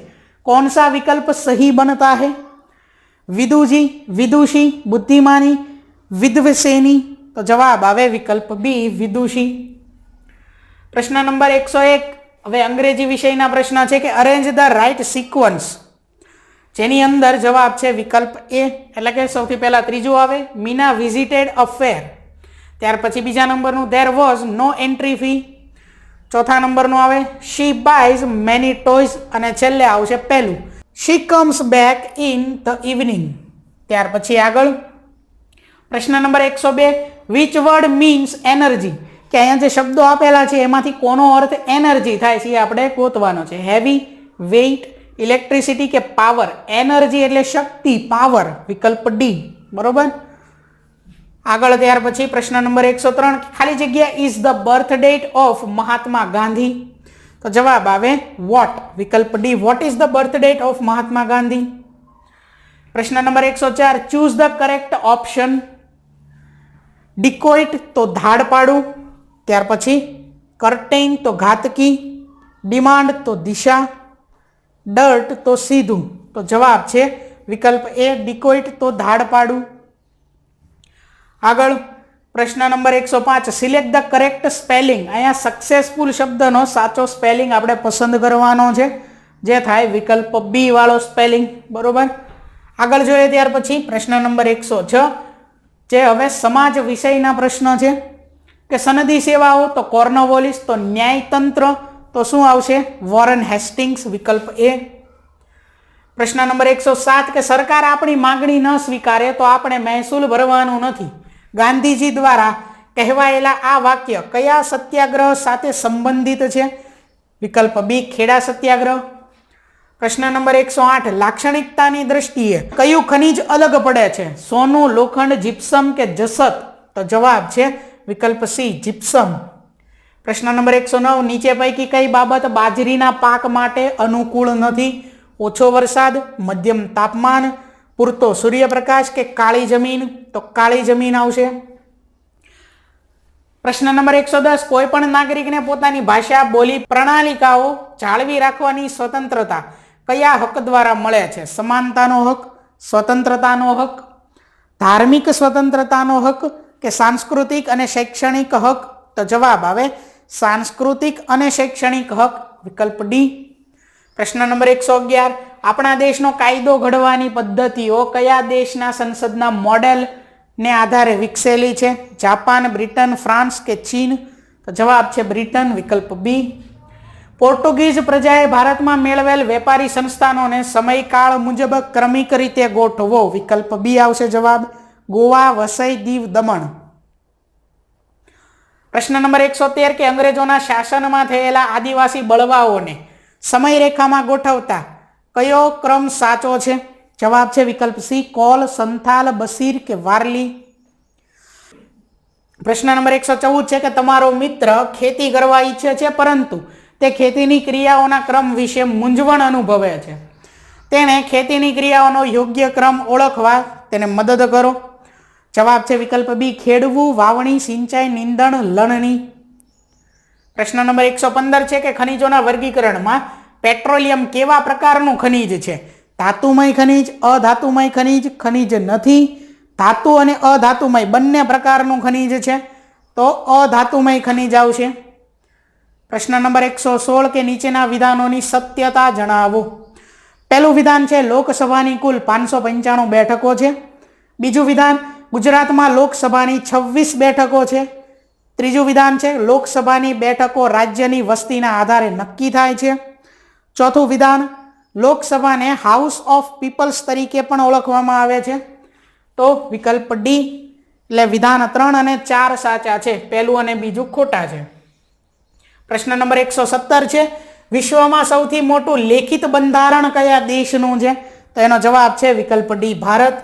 कौन सा विकल्प सही बनता है? विदुजी, विदुषी, बुद्धिमानी, विद्वसेनी? तो जवाब आवे विकल्प बी विदुषी. प्रश्न नंबर 101, हवे अंग्रेजी विषयना प्रश्न है कि arrange the right sequence, jenny अंदर जवाब है विकल्प ए. एटले के सौथी पहला त्रीजो आवे मीना विजिटेड अ फेर. त्यार पछी बीजा नंबरनु there was no entry fee. चौथा नंबरनु आवे शी बाइज मेनी टॉयज अने छेल्ले आवशे पहेलू शी कम्स बेक इन ध इवनिंग. त्यार पछी आगळ प्रश्न number 102, which word means energy? के अहींया जे शब्दों आपेला छे एमांथी कोनो अर्थ एनर्जी थाय छे आपणे गोतवानो छे. हेवी, वेट, इलेक्ट्रिसिटी के पावर? एनर्जी एटले शक्ति, पावर. विकल्प डी. बरोबर. आगळ त्यार पछी प्रश्न नंबर 103, खाली जग्या is the birth date of Mahatma Gandhi? तो जवाब आवे वॉट. विकल्प D what is the birth date of Mahatma Gandhi. प्रश्न number 104, choose the correct option. Dacoit तो धाड़पाड़ू. त्यार पछी कर्टेन तो घातकी. डिमांड तो दिशा. ડર્ટ તો સીધું, તો જવાબ છે વિકલ્પ એ ડિકોઇટ તો ધાડપાડું. આગળ પ્રશ્ન number 105, select the correct spelling. અહીંયા સક્સેસફુલ શબ્દનો સાચો સ્પેલિંગ આપણે પસંદ કરવાનો છે, જે થાય વિકલ્પ બી વાળો સ્પેલિંગ. બરોબર. આગળ જોઈએ ત્યાર પછી પ્રશ્ન નંબર 106, જે હવે સમાજ વિષયના પ્રશ્ન છે કે સનદી સેવાઓ તો કોર્નવોલિસ, તો ન્યાયતંત્ર તો શું આવશે? વોરન હેસ્ટિંગ્સ, વિકલ્પ એ. પ્રશ્ન નંબર 107, કે સરકાર આપણી માંગણી ન સ્વીકારે તો આપણે મહેસૂલ ભરવાનું નથી. ગાંધીજી દ્વારા કહેવાયેલા આ વાક્ય કયા સત્યાગ્રહ સાથે સંબંધિત છે? વિકલ્પ બી ખેડા સત્યાગ્રહ. પ્રશ્ન નંબર 108, લાક્ષણિકતાની દ્રષ્ટિએ કયું ખનિજ અલગ પડે છે? સોનું, લોખંડ, જીપ્સમ કે જસત? તો જવાબ છે વિકલ્પ સી જીપ્સમ. પ્રશ્ન નંબર 109, નીચે પૈકી કઈ બાબત બાજરીના પાક માટે અનુકૂળ નથી? ઓછો વરસાદ, મધ્યમ તાપમાન, પૂરતો સૂર્યપ્રકાશ કે કાળી જમીન? તો કાળી જમીન આવશે. પ્રશ્ન નંબર 110, કોઈ પણ નાગરિકને પોતાની ભાષા, બોલી, પ્રણાલિકાઓ જાળવી રાખવાની સ્વતંત્રતા કયા હક દ્વારા મળે છે? સમાનતાનો હક, સ્વતંત્રતાનો હક, ધાર્મિક સ્વતંત્રતાનો હક કે સાંસ્કૃતિક અને શૈક્ષણિક હક? તો જવાબ આવે સાંસ્કૃતિક અને શૈક્ષણિક હક, વિકલ્પ ડી. પ્રશ્ન નંબર 111, આપણા દેશનો કાયદો ઘડવાની પદ્ધતિઓ કયા દેશના સંસદના મોડેલ ને આધારે વિકસેલી છે? જાપાન, બ્રિટન, ફ્રાન્સ કે ચીન? તો જવાબ છે બ્રિટન, વિકલ્પ બી. પોર્ટુગીઝ પ્રજાએ ભારતમાં મેળવેલ વેપારી સંસ્થાનોને સમયકાળ મુજબ ક્રમિક રીતે ગોઠવો? વિકલ્પ બી આવશે જવાબ. ગોવા, વસઈ, દીવ, દમણ. પ્રશ્ન નંબર 113, કે અંગ્રેજોના શાસનમાં થયેલા આદિવાસી બળવાઓને સમયરેખામાં ગોઠવતા કયો ક્રમ સાચો છે? જવાબ છે વિકલ્પ સી કોલ, સંથાલ, બસીર કે વારલી. પ્રશ્ન નંબર 114 છે કે તમારો મિત્ર ખેતી કરવા ઈચ્છે છે પરંતુ તે ખેતીની ક્રિયાઓના ક્રમ વિશે મૂંઝવણ અનુભવે છે. તેણે ખેતીની ક્રિયાઓનો યોગ્ય ક્રમ ઓળખવા તેને મદદ કરો. જવાબ છે વિકલ્પ બી ખેડવું, વાવણી, સિંચાઈ, નીંદણ, લણણી. પ્રશ્ન નંબર 115 છે કે ખનિજોના વર્ગીકરણમાં પેટ્રોલિયમ કેવા પ્રકારનું ખનિજ છે? ધાતુમય ખનિજ, અધાતુમય ખનિજ, ખનિજ નથી, ધાતુ અને અધાતુમય બંને પ્રકારનું ખનિજ છે? તો અધાતુમય ખનિજ આવશે. પ્રશ્ન નંબર 116, કે નીચેના વિધાનોની સત્યતા જણાવો. પહેલું વિધાન છે લોકસભાની કુલ 595 બેઠકો છે. બીજું વિધાન ગુજરાતમાં લોકસભાની 26 બેઠકો છે. ત્રીજું વિધાન છે લોકસભાની બેઠકો રાજ્યની વસ્તીના આધારે નક્કી થાય છે. ચોથું વિધાન લોકસભાને હાઉસ ઓફ પીપલ્સ તરીકે પણ ઓળખવામાં આવે છે. તો વિકલ્પ ડી એટલે વિધાન 3 અને 4 સાચા છે, પહેલું અને બીજું ખોટા છે. પ્રશ્ન નંબર 117 છે વિશ્વમાં સૌથી મોટું લેખિત બંધારણ કયા દેશનું છે? તો એનો જવાબ છે વિકલ્પ ડી ભારત.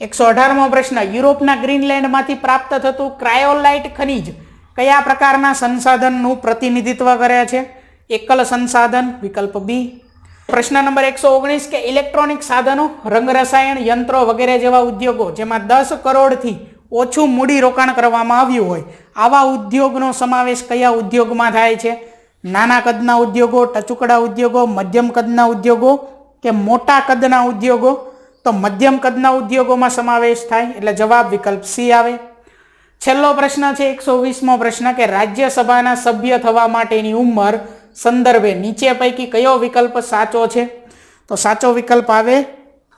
118મો પ્રશ્ન, યુરોપના ગ્રીનલેન્ડમાંથી પ્રાપ્ત થતું ક્રાયોલાઇટ ખનિજ કયા પ્રકારના સંસાધનનું પ્રતિનિધિત્વ કરે છે? એકલ સંસાધન, વિકલ્પ બી. પ્રશ્ન નંબર 119, કે ઇલેક્ટ્રોનિક સાધનો, રંગ રસાયણ, યંત્રો વગેરે જેવા ઉદ્યોગો જેમાં 10 કરોડથી ઓછું મૂડી રોકાણ કરવામાં આવ્યું હોય આવા ઉદ્યોગનો સમાવેશ કયા ઉદ્યોગમાં થાય છે? નાના કદના ઉદ્યોગો, ટચુકડા ઉદ્યોગો, મધ્યમ કદના ઉદ્યોગો કે મોટા કદના ઉદ્યોગો? તો મધ્યમ કદના ઉદ્યોગોમાં સમાવેશ થાય, એટલે જવાબ વિકલ્પ સી આવે. છેલ્લો પ્રશ્ન છે 120મો પ્રશ્ન, કે રાજ્યસભાના સભ્ય થવા માટેની ઉંમર સંદર્ભે નીચે પૈકી કયો વિકલ્પ સાચો છે? તો સાચો વિકલ્પ આવે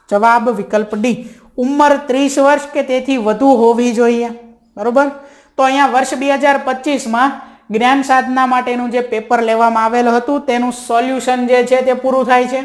જવાબ વિકલ્પ ડી, ઉંમર 30 વર્ષ કે તેથી વધુ હોવી જોઈએ. બરોબર. તો અહીંયા વર્ષ 2025માં જ્ઞાન સાધના માટેનું જે પેપર લેવામાં આવેલું હતું તેનું સોલ્યુશન જે છે તે પૂરું થાય છે.